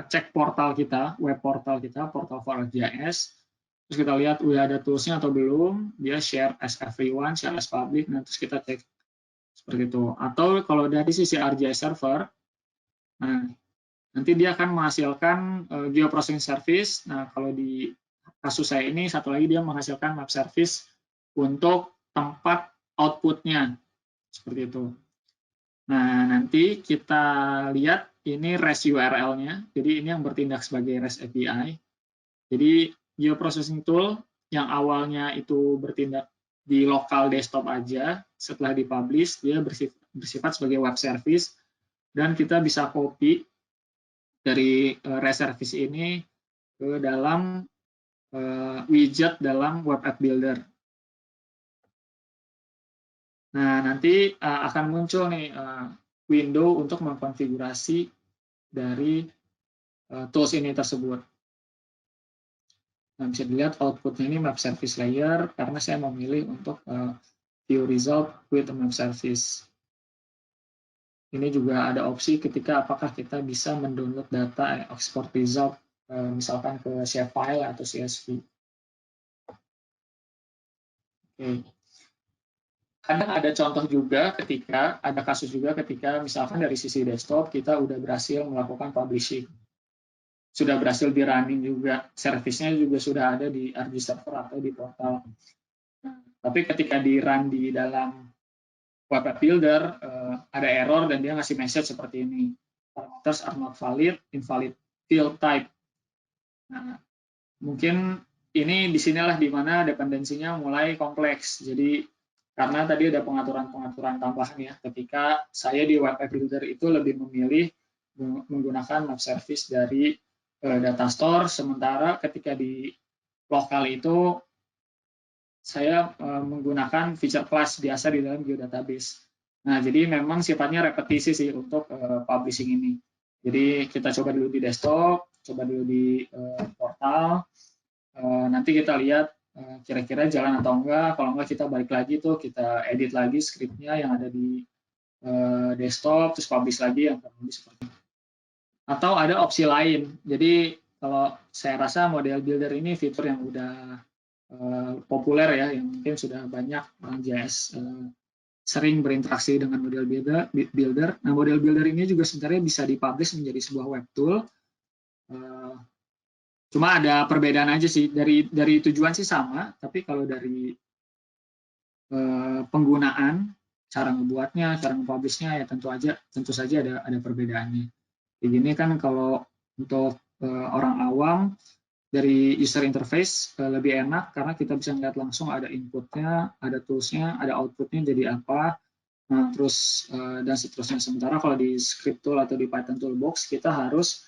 cek portal kita, web portal kita, portal for ArcGIS. Terus kita lihat udah ada tools-nya atau belum, dia share as everyone, share as public, nah terus kita cek seperti itu. Atau kalau dari sisi ArcGIS server, nah nanti dia akan menghasilkan geoprocessing service. Nah, kalau di kasus saya ini, satu lagi dia menghasilkan map service untuk tempat output-nya. Seperti itu. Nah, nanti kita lihat ini REST URL-nya. Jadi ini yang bertindak sebagai REST API. Jadi geoprocessing tool yang awalnya itu bertindak di lokal desktop aja, setelah dipublish, dia bersifat sebagai web service. Dan kita bisa copy dari REST service ini ke dalam widget dalam web app builder. Nah, nanti akan muncul nih window untuk mengkonfigurasi dari tools ini tersebut. Nah, bisa dilihat outputnya ini map service layer karena saya memilih untuk view result with map service. Ini juga ada opsi ketika apakah kita bisa mendownload data export result misalkan ke shapefile atau CSV. Oke. Kadang ada contoh juga ketika ada kasus juga ketika misalkan dari sisi desktop kita udah berhasil melakukan publishing. Sudah berhasil di running juga, servisnya juga sudah ada di RG server atau di portal. Tapi ketika di run di dalam web app builder ada error dan dia ngasih message seperti ini. Parameters are not valid, invalid field type. Nah, mungkin ini disinilah di mana dependensinya mulai kompleks. Jadi karena tadi ada pengaturan-pengaturan tambahan ya. Ketika saya di web app builder itu lebih memilih menggunakan map service dari data store, sementara ketika di lokal itu saya menggunakan feature class biasa di dalam geodatabase. Nah, jadi memang sifatnya repetisi sih untuk publishing ini. Jadi kita coba dulu di desktop, coba dulu di portal, nanti kita lihat kira-kira jalan atau enggak. Kalau enggak kita balik lagi tuh, kita edit lagi scriptnya yang ada di desktop, terus publish lagi yang kurang lebih seperti itu. Atau ada opsi lain. Jadi kalau saya rasa model builder ini fitur yang udah populer ya, yang mungkin sudah banyak orang JS sering berinteraksi dengan model builder. Nah, model builder ini juga sebenarnya bisa dipublish menjadi sebuah web tool. Cuma ada perbedaan aja sih, dari tujuan sih sama, tapi kalau dari penggunaan, cara ngebuatnya, cara nge-publishnya ya tentu saja ada perbedaannya. Kayak gini kan kalau untuk orang awam dari user interface lebih enak karena kita bisa melihat langsung ada inputnya, ada toolsnya, ada outputnya jadi apa, nah terus dan seterusnya. Sementara kalau di script tool atau di Python Toolbox kita harus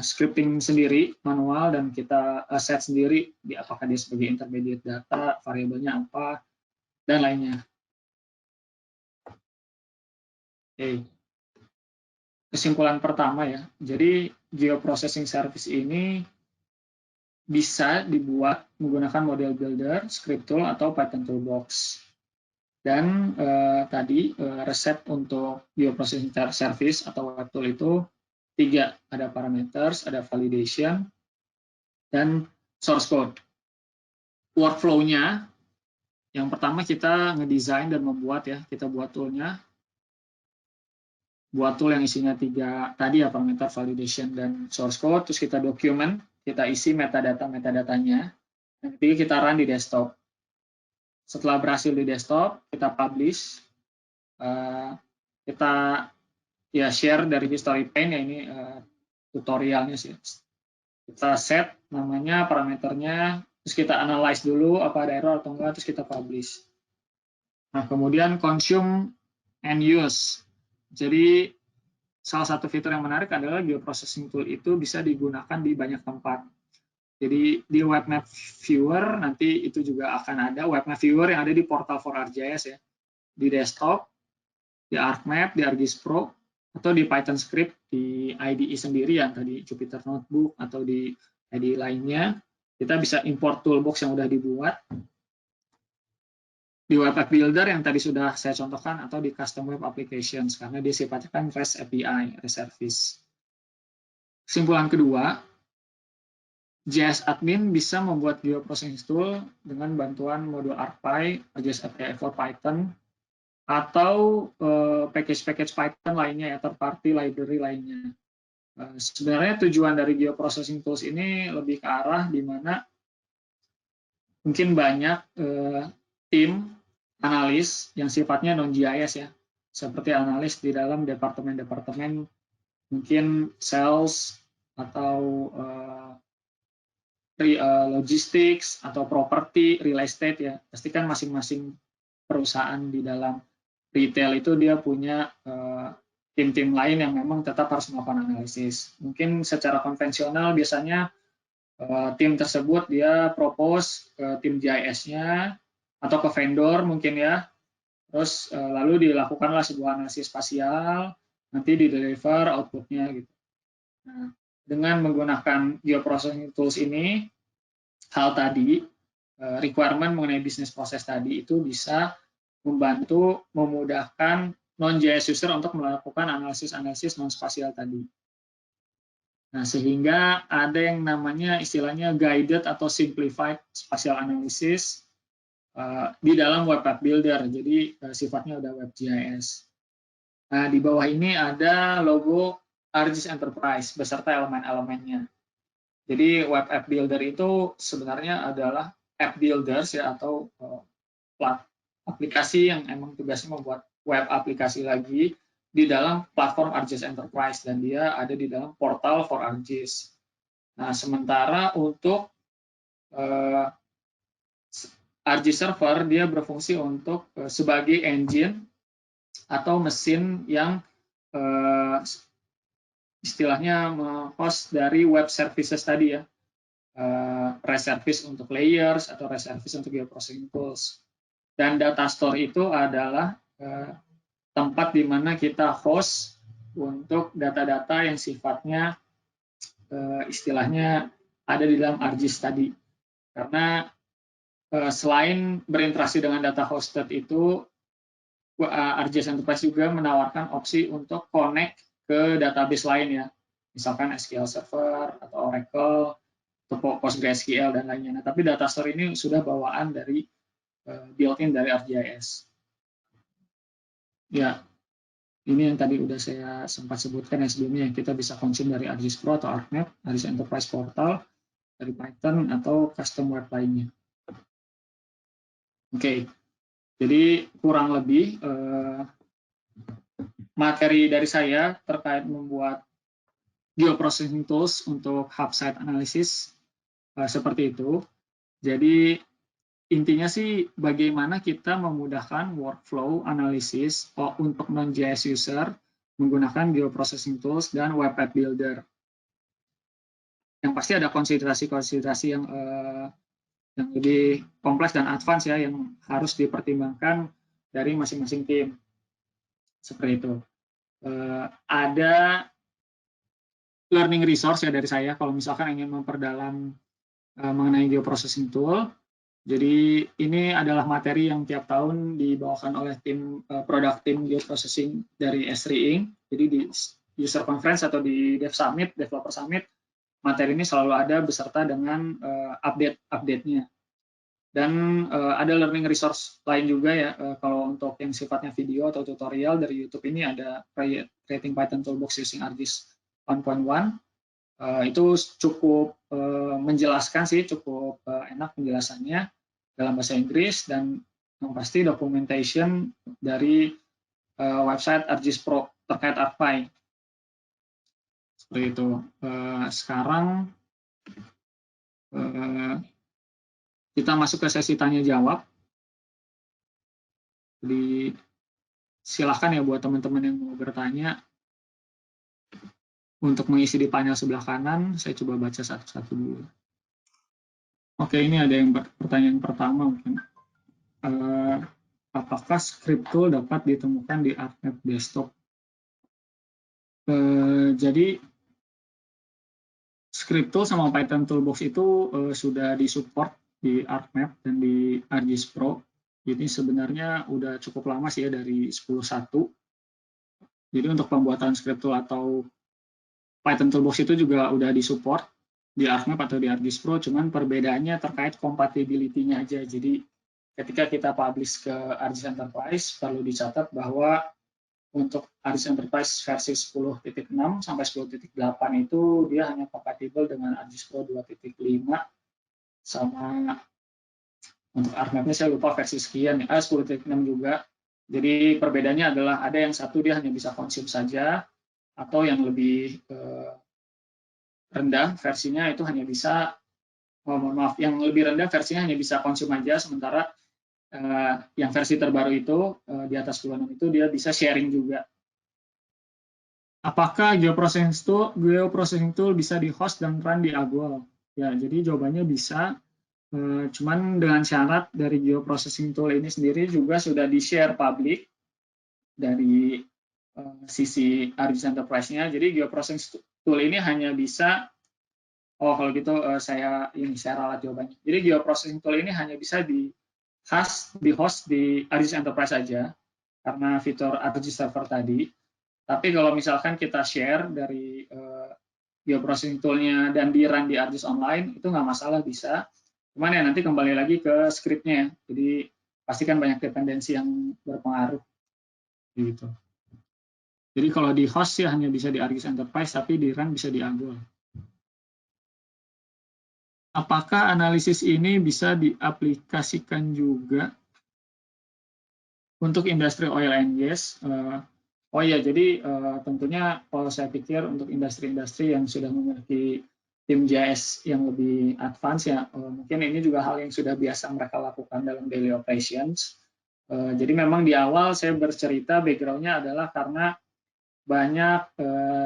scripting sendiri manual dan kita set sendiri di apakah dia sebagai intermediate data, variabelnya apa dan lainnya. Oke. Kesimpulan pertama ya, jadi geoprocessing service ini bisa dibuat menggunakan model builder, script tool, atau Python Toolbox. Dan tadi resep untuk geoprocessing service atau web tool itu 3, ada parameters, ada validation, dan source code. Workflow-nya, yang pertama kita ngedesain dan membuat ya, kita buat toolnya, buat tool yang isinya 3 tadi ya, parameter, validation, dan source code, terus kita dokumen, kita isi metadata-metadatanya, nanti kita run di desktop. Setelah berhasil di desktop, kita publish, kita ya share dari history pane ya, ini tutorialnya sih. Kita set namanya, parameternya, terus kita analyze dulu apa ada error atau enggak, terus kita publish. Nah, kemudian consume and use. Jadi salah satu fitur yang menarik adalah geoprocessing tool itu bisa digunakan di banyak tempat. Jadi di web map viewer nanti itu juga akan ada web map viewer yang ada di portal for ArcGIS ya, di desktop, di ArcMap, di ArcGIS Pro, atau di Python script di IDE sendiri yang tadi Jupyter Notebook atau di IDE lainnya. Kita bisa import toolbox yang udah dibuat di web app builder yang tadi sudah saya contohkan, atau di custom web applications karena dia sifatnya kan REST API, REST service. Kesimpulan kedua, JS Admin bisa membuat geoprocessing tool dengan bantuan modul ArcPy, JS API for Python, atau package-package Python lainnya ya, third party library lainnya. Sebenarnya tujuan dari geoprocessing tools ini lebih ke arah di mana mungkin banyak tim analis yang sifatnya non-GIS ya, seperti analis di dalam departemen-departemen mungkin sales atau logistics atau property, real estate ya. Pastikan masing-masing perusahaan di dalam retail itu dia punya tim-tim lain yang memang tetap harus melakukan analisis. Mungkin secara konvensional biasanya tim tersebut dia propose ke tim GIS-nya atau ke vendor mungkin ya. Terus lalu dilakukanlah sebuah analisis spasial, nanti di-deliver outputnya gitu. Nah, dengan menggunakan geoprocessing tools ini, hal tadi, requirement mengenai bisnis proses tadi itu bisa membantu memudahkan non-JS user untuk melakukan analisis-analisis non-spasial tadi. Nah, sehingga ada yang namanya istilahnya guided atau simplified spatial analysis di dalam web app builder. Jadi sifatnya udah WebGIS. Nah, di bawah ini ada logo ArcGIS Enterprise beserta elemen-elemennya. Jadi web app builder itu sebenarnya adalah app builders ya, atau aplikasi yang emang tugasnya membuat web aplikasi lagi di dalam platform ArcGIS Enterprise, dan dia ada di dalam portal for ArcGIS. Nah, sementara untuk ArcGIS Server, dia berfungsi untuk sebagai engine atau mesin yang istilahnya host dari web services tadi ya, REST service untuk layers atau REST service untuk geoprocessing tools. Dan data store itu adalah tempat di mana kita host untuk data-data yang sifatnya istilahnya ada di dalam ArcGIS tadi. Karena selain berinteraksi dengan data hosted itu, ArcGIS Enterprise juga menawarkan opsi untuk connect ke database lain ya, misalkan SQL Server atau Oracle atau PostgreSQL dan lainnya. Nah, tapi data store ini sudah bawaan dari built-in dari ArcGIS. Ya, ini yang tadi udah saya sempat sebutkan ya sebelumnya, kita bisa consume dari ArcGIS Pro atau ArcMap, ArcGIS Enterprise Portal, dari Python atau custom web lainnya. Oke, jadi kurang lebih materi dari saya terkait membuat geoprocessing tools untuk hub site analysis seperti itu. Jadi intinya sih bagaimana kita memudahkan workflow analisis untuk non-JS user menggunakan geoprocessing tools dan web app builder. Yang pasti ada konsiderasi-konsiderasi yang lebih kompleks dan advance ya, yang harus dipertimbangkan dari masing-masing tim. Seperti itu. Ada learning resource ya dari saya kalau misalkan ingin memperdalam mengenai geoprocessing tool. Jadi ini adalah materi yang tiap tahun dibawakan oleh tim product team geoprocessing dari S3 Inc. Jadi di user conference atau di Dev Summit, Developer Summit, materi ini selalu ada beserta dengan update-nya. Dan ada learning resource lain juga ya, kalau untuk yang sifatnya video atau tutorial dari YouTube ini ada Creating Python Toolbox Using ArcGIS 1.1. Itu cukup menjelaskan sih, cukup enak penjelasannya dalam bahasa Inggris, dan yang pasti documentation dari website ArcGIS Pro terkait ArcPy. Seperti itu. Sekarang kita masuk ke sesi tanya jawab. Jadi silahkan ya buat teman-teman yang mau bertanya. Untuk mengisi di panel sebelah kanan, saya coba baca satu-satu dulu. Oke, ini ada yang pertanyaan pertama mungkin. Apakah script tool dapat ditemukan di ArcMap desktop? Jadi script tool sama Python Toolbox itu sudah disupport di ArcMap dan di ArcGIS Pro. Jadi sebenarnya udah cukup lama sih ya, dari 10.1. Jadi untuk pembuatan script tool atau Python Toolbox itu juga udah disupport di ArcMap atau di ArcGIS Pro, cuman perbedaannya terkait compatibility-nya aja. Jadi ketika kita publish ke ArcGIS Enterprise, perlu dicatat bahwa untuk ArcGIS Enterprise versi 10.6 sampai 10.8 itu dia hanya kompatibel dengan ArcGIS Pro 2.5, sama untuk ArcMap-nya saya lupa versi sekian, 10.6 juga. Jadi perbedaannya adalah ada yang satu dia hanya bisa consume saja, atau yang lebih rendah versinya itu hanya bisa, yang lebih rendah versinya hanya bisa consume aja, sementara yang versi terbaru itu di atas 26 itu dia bisa sharing juga. Apakah geoprocessing tool bisa di host dan run di Agwal? Ya, jadi jawabannya bisa. Cuman dengan syarat dari geoprocessing tool ini sendiri juga sudah di-share public dari sisi ArcGIS Enterprise-nya. Jadi geoprocessing tool ini hanya bisa, kalau gitu saya ralat jawabannya. Jadi geoprocessing tool ini hanya bisa di host di ArcGIS Enterprise saja karena fitur ArcGIS Server tadi. Tapi kalau misalkan kita share dari geoprocessing tool-nya dan di-run di ArcGIS Online, itu nggak masalah, bisa. Cuman ya nanti kembali lagi ke script-nya. Jadi pastikan banyak dependensi yang berpengaruh. Gitu. Jadi kalau di host ya hanya bisa di ArcGIS Enterprise, tapi di run bisa di Agol. Apakah analisis ini bisa diaplikasikan juga untuk industri oil and gas? Oh iya, jadi tentunya kalau saya pikir untuk industri-industri yang sudah memiliki tim GIS yang lebih advance ya, mungkin ini juga hal yang sudah biasa mereka lakukan dalam daily operations. Jadi memang di awal saya bercerita background-nya adalah karena banyak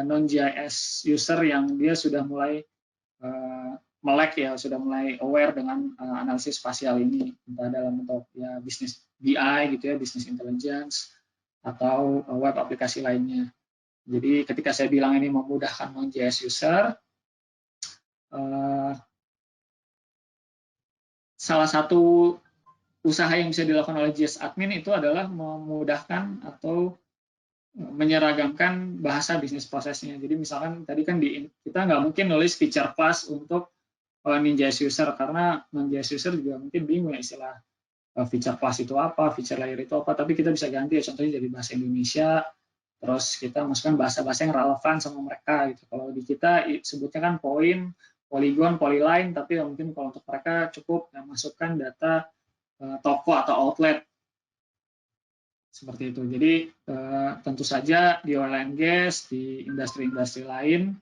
non-GIS user yang dia sudah mulai melek ya, sudah mulai aware dengan analisis spasial ini, entah dalam bentuk ya bisnis BI gitu ya, business intelligence, atau web aplikasi lainnya. Jadi ketika saya bilang ini memudahkan non-JS user, salah satu usaha yang bisa dilakukan oleh JS admin itu adalah memudahkan atau menyeragamkan bahasa bisnis prosesnya. Jadi misalkan tadi kan kita nggak mungkin nulis feature class untuk non-JS user karena non-JS user juga mungkin bingung ya istilah feature class itu apa, feature layer itu apa, tapi kita bisa ganti ya, contohnya jadi bahasa Indonesia, terus kita masukkan bahasa-bahasa yang relevan sama mereka gitu. Kalau di kita sebutnya kan point, polygon, polyline, tapi mungkin kalau untuk mereka cukup masukkan data toko atau outlet seperti itu. Jadi tentu saja di oil and gas, di industri-industri lain,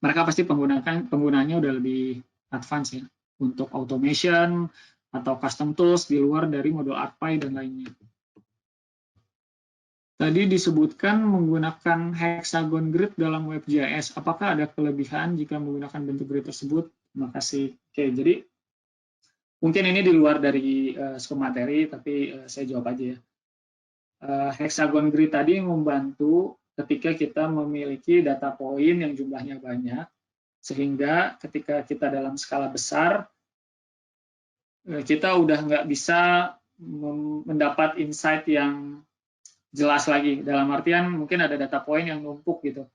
mereka pasti penggunanya udah lebih advance ya untuk automation atau custom tools di luar dari modul ArcPy dan lainnya. Tadi disebutkan menggunakan hexagon grid dalam WebGIS. Apakah ada kelebihan jika menggunakan bentuk grid tersebut? Terima kasih. Oke, jadi mungkin ini di luar dari skop materi, tapi saya jawab aja ya. Hexagon grid tadi membantu ketika kita memiliki data point yang jumlahnya banyak, sehingga ketika kita dalam skala besar, kita udah nggak bisa mendapat insight yang jelas lagi. Dalam artian mungkin ada data point yang numpuk gitu,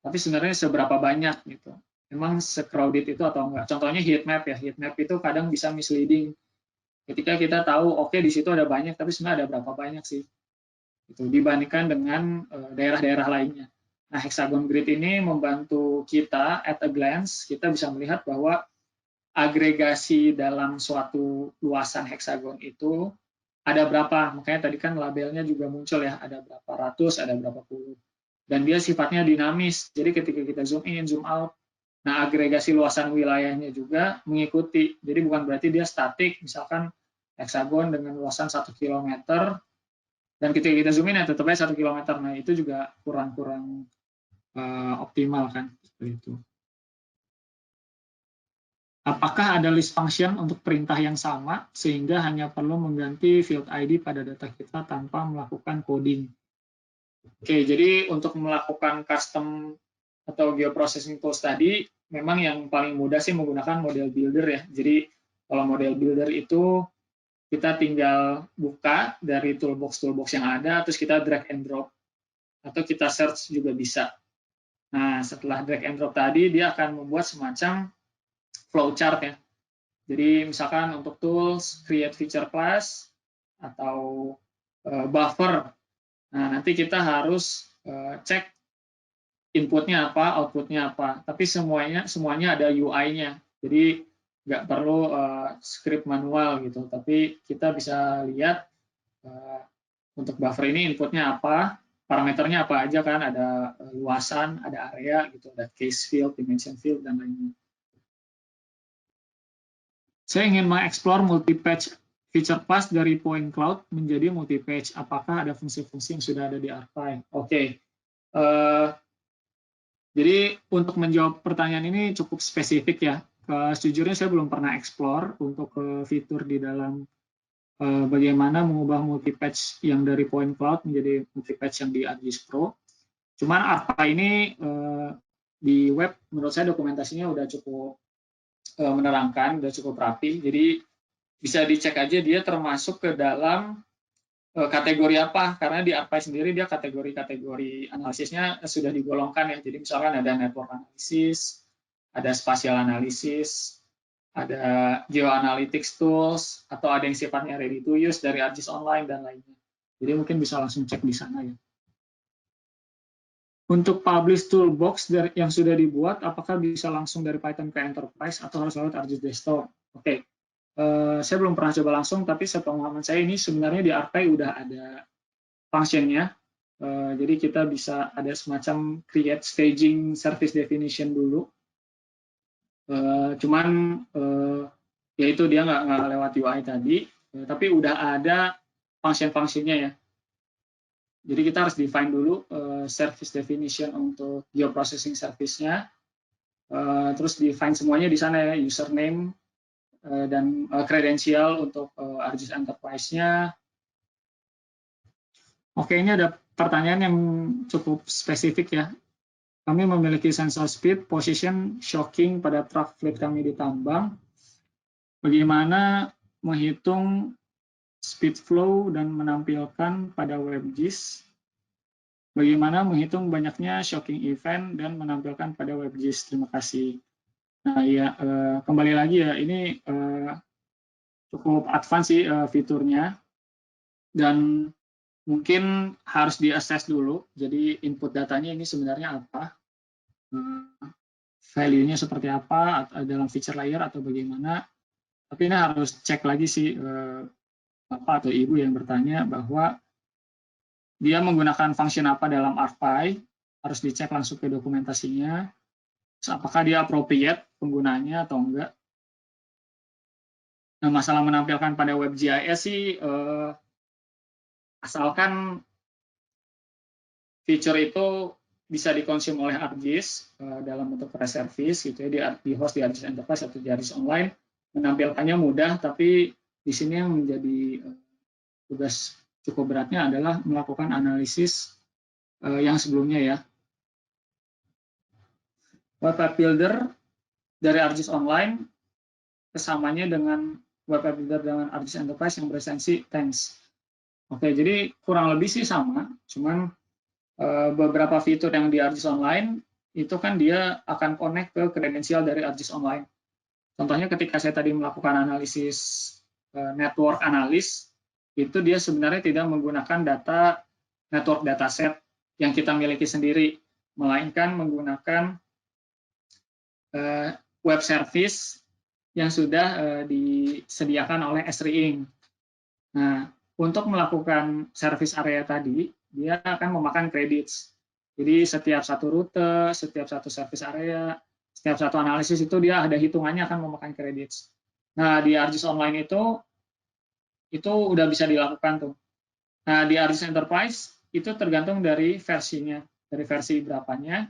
tapi sebenarnya seberapa banyak gitu. Memang se-crowded itu atau enggak. Contohnya heat map ya, heat map itu kadang bisa misleading. Ketika kita tahu, oke, di situ ada banyak, tapi sebenarnya ada berapa banyak sih gitu, dibandingkan dengan daerah-daerah lainnya. Nah, hexagon grid ini membantu kita at a glance, kita bisa melihat bahwa agregasi dalam suatu luasan hexagon itu ada berapa, makanya tadi kan labelnya juga muncul ya, ada berapa ratus, ada berapa puluh, dan dia sifatnya dinamis, jadi ketika kita zoom in, zoom out, nah agregasi luasan wilayahnya juga mengikuti, jadi bukan berarti dia statik, misalkan hexagon dengan luasan 1 km, dan ketika kita zoom in ya tetap aja 1 km, nah itu juga kurang optimal kan, seperti itu. Apakah ada list function untuk perintah yang sama, sehingga hanya perlu mengganti field ID pada data kita tanpa melakukan coding? Oke, jadi untuk melakukan custom atau geoprocessing tools tadi, memang yang paling mudah sih menggunakan model builder ya. Jadi kalau model builder itu kita tinggal buka dari toolbox yang ada, terus kita drag and drop. Atau kita search juga bisa. Nah, setelah drag and drop tadi, dia akan membuat semacam flowchart ya. Jadi misalkan untuk tools, create feature class, atau buffer. Nah, nanti kita harus cek inputnya apa, outputnya apa. Tapi semuanya ada UI-nya. Jadi nggak perlu script manual gitu. Tapi kita bisa lihat untuk buffer ini inputnya apa, parameternya apa aja kan, ada luasan, ada area gitu, ada case field, dimension field, dan lainnya. Saya ingin mengeksplor multi-page feature class dari point cloud menjadi multi-page. Apakah ada fungsi-fungsi yang sudah ada di ArcPy? Oke. Jadi untuk menjawab pertanyaan ini cukup spesifik ya. sejujurnya saya belum pernah explore untuk fitur di dalam bagaimana mengubah multi-patch yang dari point cloud menjadi multi-patch yang di ArcGIS Pro. Cuman ARPA ini di web menurut saya dokumentasinya udah cukup menerangkan, udah cukup rapi. Jadi bisa dicek aja dia termasuk ke dalam kategori apa, karena di ARPA sendiri dia kategori-kategori analisisnya sudah digolongkan ya. Jadi misalkan ada network analysis, ada spatial analysis, ada geoanalytics tools, atau ada yang sifatnya ready to use dari ArcGIS Online dan lainnya. Jadi mungkin bisa langsung cek di sana ya. Untuk publish toolbox yang sudah dibuat, apakah bisa langsung dari Python ke Enterprise atau harus lewat ArcGIS Desktop? Oke. Saya belum pernah coba langsung, tapi sepengalaman saya ini sebenarnya di ArcPy udah ada functionnya. Jadi kita bisa ada semacam create staging service definition dulu. Cuman ya itu dia nggak lewat UI tadi, tapi udah ada function-functionnya ya. Jadi kita harus define dulu service definition untuk geoprocessing service-nya. Terus define semuanya di sana ya, username, dan kredensial untuk ArcGIS Enterprise-nya. Oke, ini ada pertanyaan yang cukup spesifik ya. Kami memiliki sensor speed, position, shocking pada truck fleet kami di tambang. Bagaimana menghitung speed flow dan menampilkan pada WebGIS? Bagaimana menghitung banyaknya shocking event dan menampilkan pada WebGIS? Terima kasih. Nah ya, kembali lagi ya, ini cukup advance sih fiturnya, dan mungkin harus di-assess dulu. Jadi input datanya ini sebenarnya apa, value-nya seperti apa dalam feature layer atau bagaimana. Tapi ini harus cek lagi sih Bapak atau Ibu yang bertanya bahwa dia menggunakan function apa dalam ArcPy, harus dicek langsung ke dokumentasinya. Apakah dia appropriate penggunanya atau enggak. Nah, masalah menampilkan pada WebGIS sih, asalkan feature itu bisa dikonsum oleh ArcGIS dalam bentuk pre-service gitu ya, di host di ArcGIS Enterprise atau di ArcGIS Online, menampilkannya mudah, tapi di sini yang menjadi tugas cukup beratnya adalah melakukan analisis yang sebelumnya ya. Web App Builder dari ArcGIS Online kesamanya dengan Web App Builder dengan ArcGIS Enterprise yang beresensi Thanks. Oke, jadi kurang lebih sih sama, cuman beberapa fitur yang di ArcGIS Online itu kan dia akan connect ke kredensial dari ArcGIS Online. Contohnya ketika saya tadi melakukan analisis network analis, itu dia sebenarnya tidak menggunakan data network dataset yang kita miliki sendiri, melainkan menggunakan web service yang sudah disediakan oleh Esri Inc. Nah, untuk melakukan service area tadi, dia akan memakan credits. Jadi setiap satu rute, setiap satu service area, setiap satu analisis itu dia ada hitungannya akan memakan credits. Nah, di ArcGIS Online itu udah bisa dilakukan tuh. Nah, di ArcGIS Enterprise itu tergantung dari versinya, dari versi berapanya.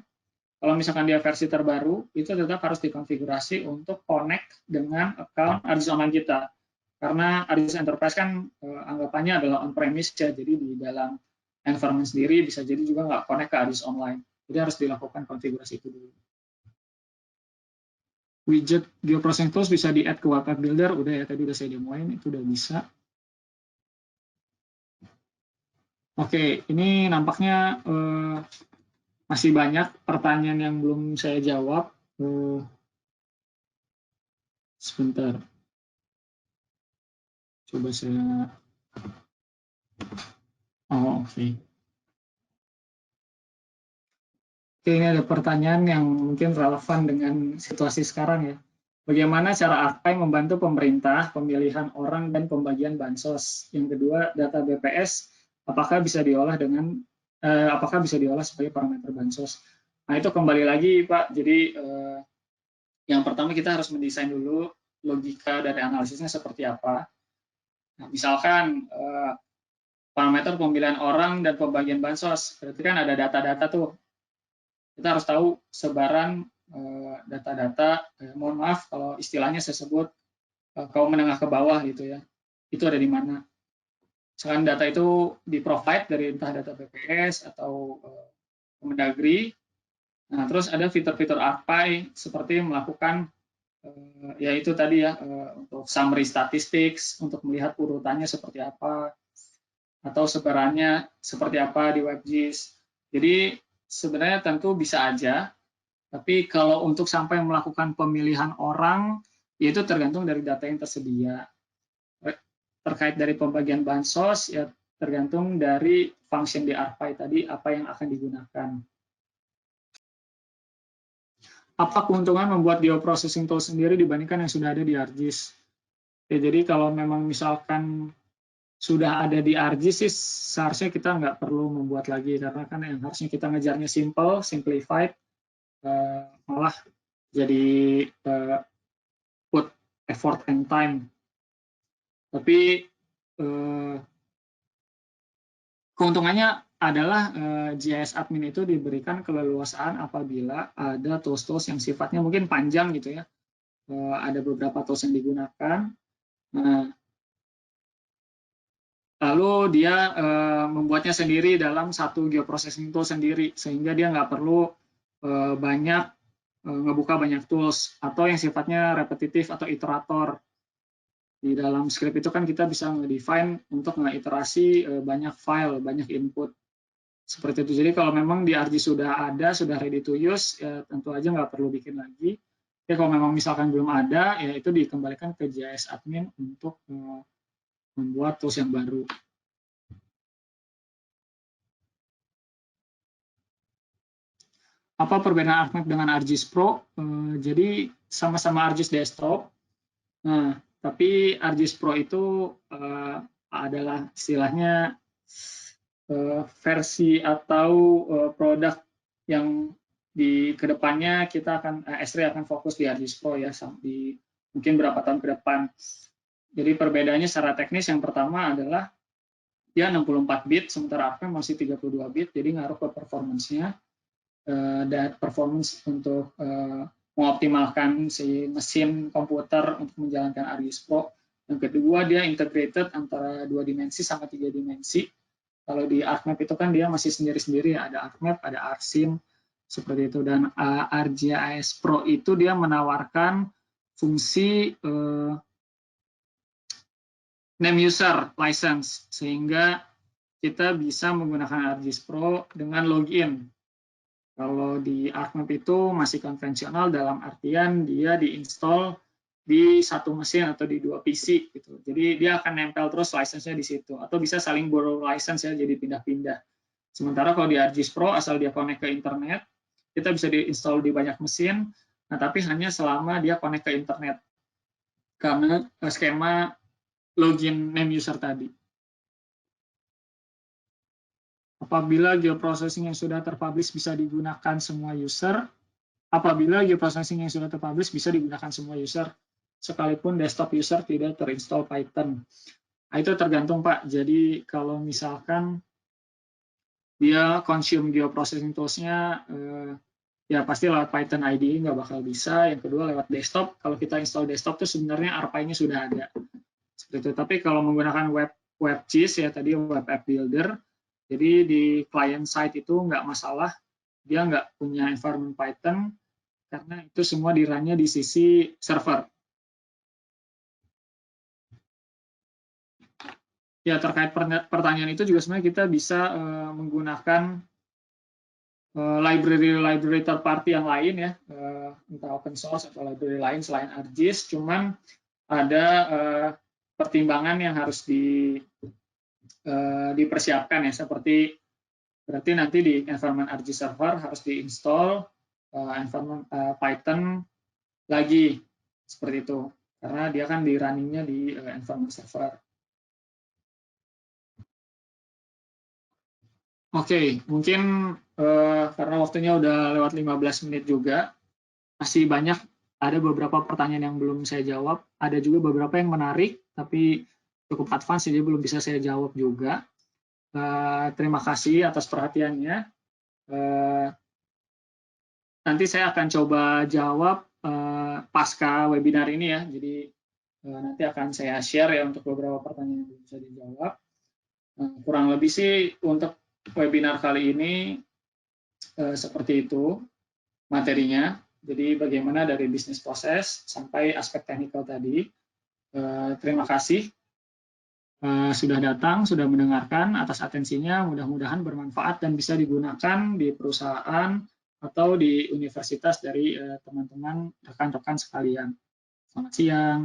Kalau misalkan dia versi terbaru, itu tetap harus dikonfigurasi untuk connect dengan account ArcGIS Online kita. Karena ArcGIS Enterprise kan anggapannya adalah on-premise ya, jadi di dalam environment sendiri bisa jadi juga nggak connect ke ArcGIS Online. Jadi harus dilakukan konfigurasi itu dulu. Widget Geoprocessing Tools bisa di-add ke Web App Builder, udah ya, tadi udah saya demoin, itu udah bisa. Oke, ini nampaknya masih banyak pertanyaan yang belum saya jawab. Sebentar. Coba saya... Oh, oke. Oke, ini ada pertanyaan yang mungkin relevan dengan situasi sekarang ya. Bagaimana cara ArcPy membantu pemerintah, pemilihan orang, dan pembagian bansos? Yang kedua, data BPS, apakah bisa diolah sebagai parameter bansos? Nah, itu kembali lagi, Pak. Jadi, yang pertama kita harus mendesain dulu logika dari analisisnya seperti apa. Nah, misalkan parameter pemilihan orang dan pembagian bansos, berarti kan ada data-data tuh. Kita harus tahu sebaran data-data, mohon maaf kalau istilahnya saya sebut kaum menengah ke bawah gitu ya, itu ada di mana. Misalkan data itu di-provide dari entah data BPS atau Kemendagri. Nah, terus ada fitur-fitur ArcPy seperti melakukan ya itu tadi ya, untuk summary statistics, untuk melihat urutannya seperti apa, atau sebarannya seperti apa di WebGIS. Jadi sebenarnya tentu bisa aja, tapi kalau untuk sampai melakukan pemilihan orang, itu tergantung dari data yang tersedia. Terkait dari pembagian bansos, ya tergantung dari function di ArcPy tadi, apa yang akan digunakan. Apa keuntungan membuat geoprocessing tool sendiri dibandingkan yang sudah ada di ArcGIS? Ya, jadi kalau memang misalkan sudah ada di ArcGIS sih seharusnya kita nggak perlu membuat lagi, karena kan yang harusnya kita ngejarnya simple, simplified, malah jadi put effort and time. Tapi keuntungannya adalah GIS admin itu diberikan keleluasaan apabila ada tools-tools yang sifatnya mungkin panjang gitu ya. Ada beberapa tools yang digunakan. Nah, lalu dia membuatnya sendiri dalam satu geoprocessing tool sendiri, sehingga dia nggak perlu banyak ngebuka banyak tools, atau yang sifatnya repetitif atau iterator. Di dalam script itu kan kita bisa nge-define untuk nge-iterasi banyak file, banyak input. Seperti itu. Jadi kalau memang di ArcGIS sudah ada, sudah ready to use, ya tentu aja nggak perlu bikin lagi. Ya kalau memang misalkan belum ada, ya itu dikembalikan ke GIS admin untuk membuat tools yang baru. Apa perbedaan ArcMap dengan ArcGIS Pro? Jadi sama-sama ArcGIS Desktop. Nah, tapi ArcGIS Pro itu adalah istilahnya versi atau produk yang di kedepannya kita akan Esri akan fokus di ArcGIS Pro ya, di mungkin berapa tahun ke depan. Jadi perbedaannya secara teknis yang pertama adalah dia 64 bit, sementara ArcMap masih 32 bit, jadi ngaruh ke performance-nya. Dan performance untuk mengoptimalkan si mesin komputer untuk menjalankan ArcGIS Pro. Yang kedua, dia integrated antara 2 dimensi sama 3 dimensi. Kalau di ArcMap itu kan dia masih sendiri-sendiri, ada ArcMap, ada ArcSim, seperti itu. Dan ArcGIS Pro itu dia menawarkan fungsi name user license, sehingga kita bisa menggunakan ArcGIS Pro dengan login. Kalau di ArcMap itu masih konvensional dalam artian dia diinstal di satu mesin atau di 2 PC gitu. Jadi dia akan nempel terus license-nya di situ, atau bisa saling borrow license ya, jadi pindah-pindah. Sementara kalau di ArcGIS Pro asal dia connect ke internet, kita bisa diinstal di banyak mesin, nah tapi hanya selama dia connect ke internet. Karena skema login name user tadi. Apabila geoprocessing yang sudah terpublish bisa digunakan semua user, apabila geoprocessing yang sudah terpublish bisa digunakan semua user, sekalipun desktop user tidak terinstall Python. Nah, itu tergantung Pak. Jadi kalau misalkan dia consume geoprocessing tools-nya, ya pasti lewat Python IDE nggak bakal bisa. Yang kedua lewat desktop. Kalau kita install desktop itu sebenarnya ArcPy-nya sudah ada. Seperti itu. Tapi kalau menggunakan WebGIS ya tadi Web App Builder, jadi di client side itu nggak masalah, dia nggak punya environment Python, karena itu semua di-run-nya di sisi server. Ya, terkait pertanyaan itu juga sebenarnya kita bisa menggunakan library third party yang lain ya, entah open source atau library lain selain ArcGIS, cuman ada pertimbangan yang harus dipersiapkan ya, seperti berarti nanti di environment ArcGIS server harus diinstal environment Python lagi, seperti itu, karena dia kan di running-nya di environment server. Oke, mungkin karena waktunya udah lewat 15 menit juga, masih banyak, ada beberapa pertanyaan yang belum saya jawab, ada juga beberapa yang menarik, tapi cukup advance, jadi belum bisa saya jawab juga. Terima kasih atas perhatiannya. nanti saya akan coba jawab pasca webinar ini ya. Jadi nanti akan saya share ya untuk beberapa pertanyaan yang bisa dijawab. Kurang lebih sih untuk webinar kali ini seperti itu materinya. Jadi bagaimana dari bisnis proses sampai aspek teknikal tadi. Terima kasih sudah datang, sudah mendengarkan, atas atensinya. Mudah-mudahan bermanfaat dan bisa digunakan di perusahaan atau di universitas dari teman-teman rekan-rekan sekalian. Selamat siang.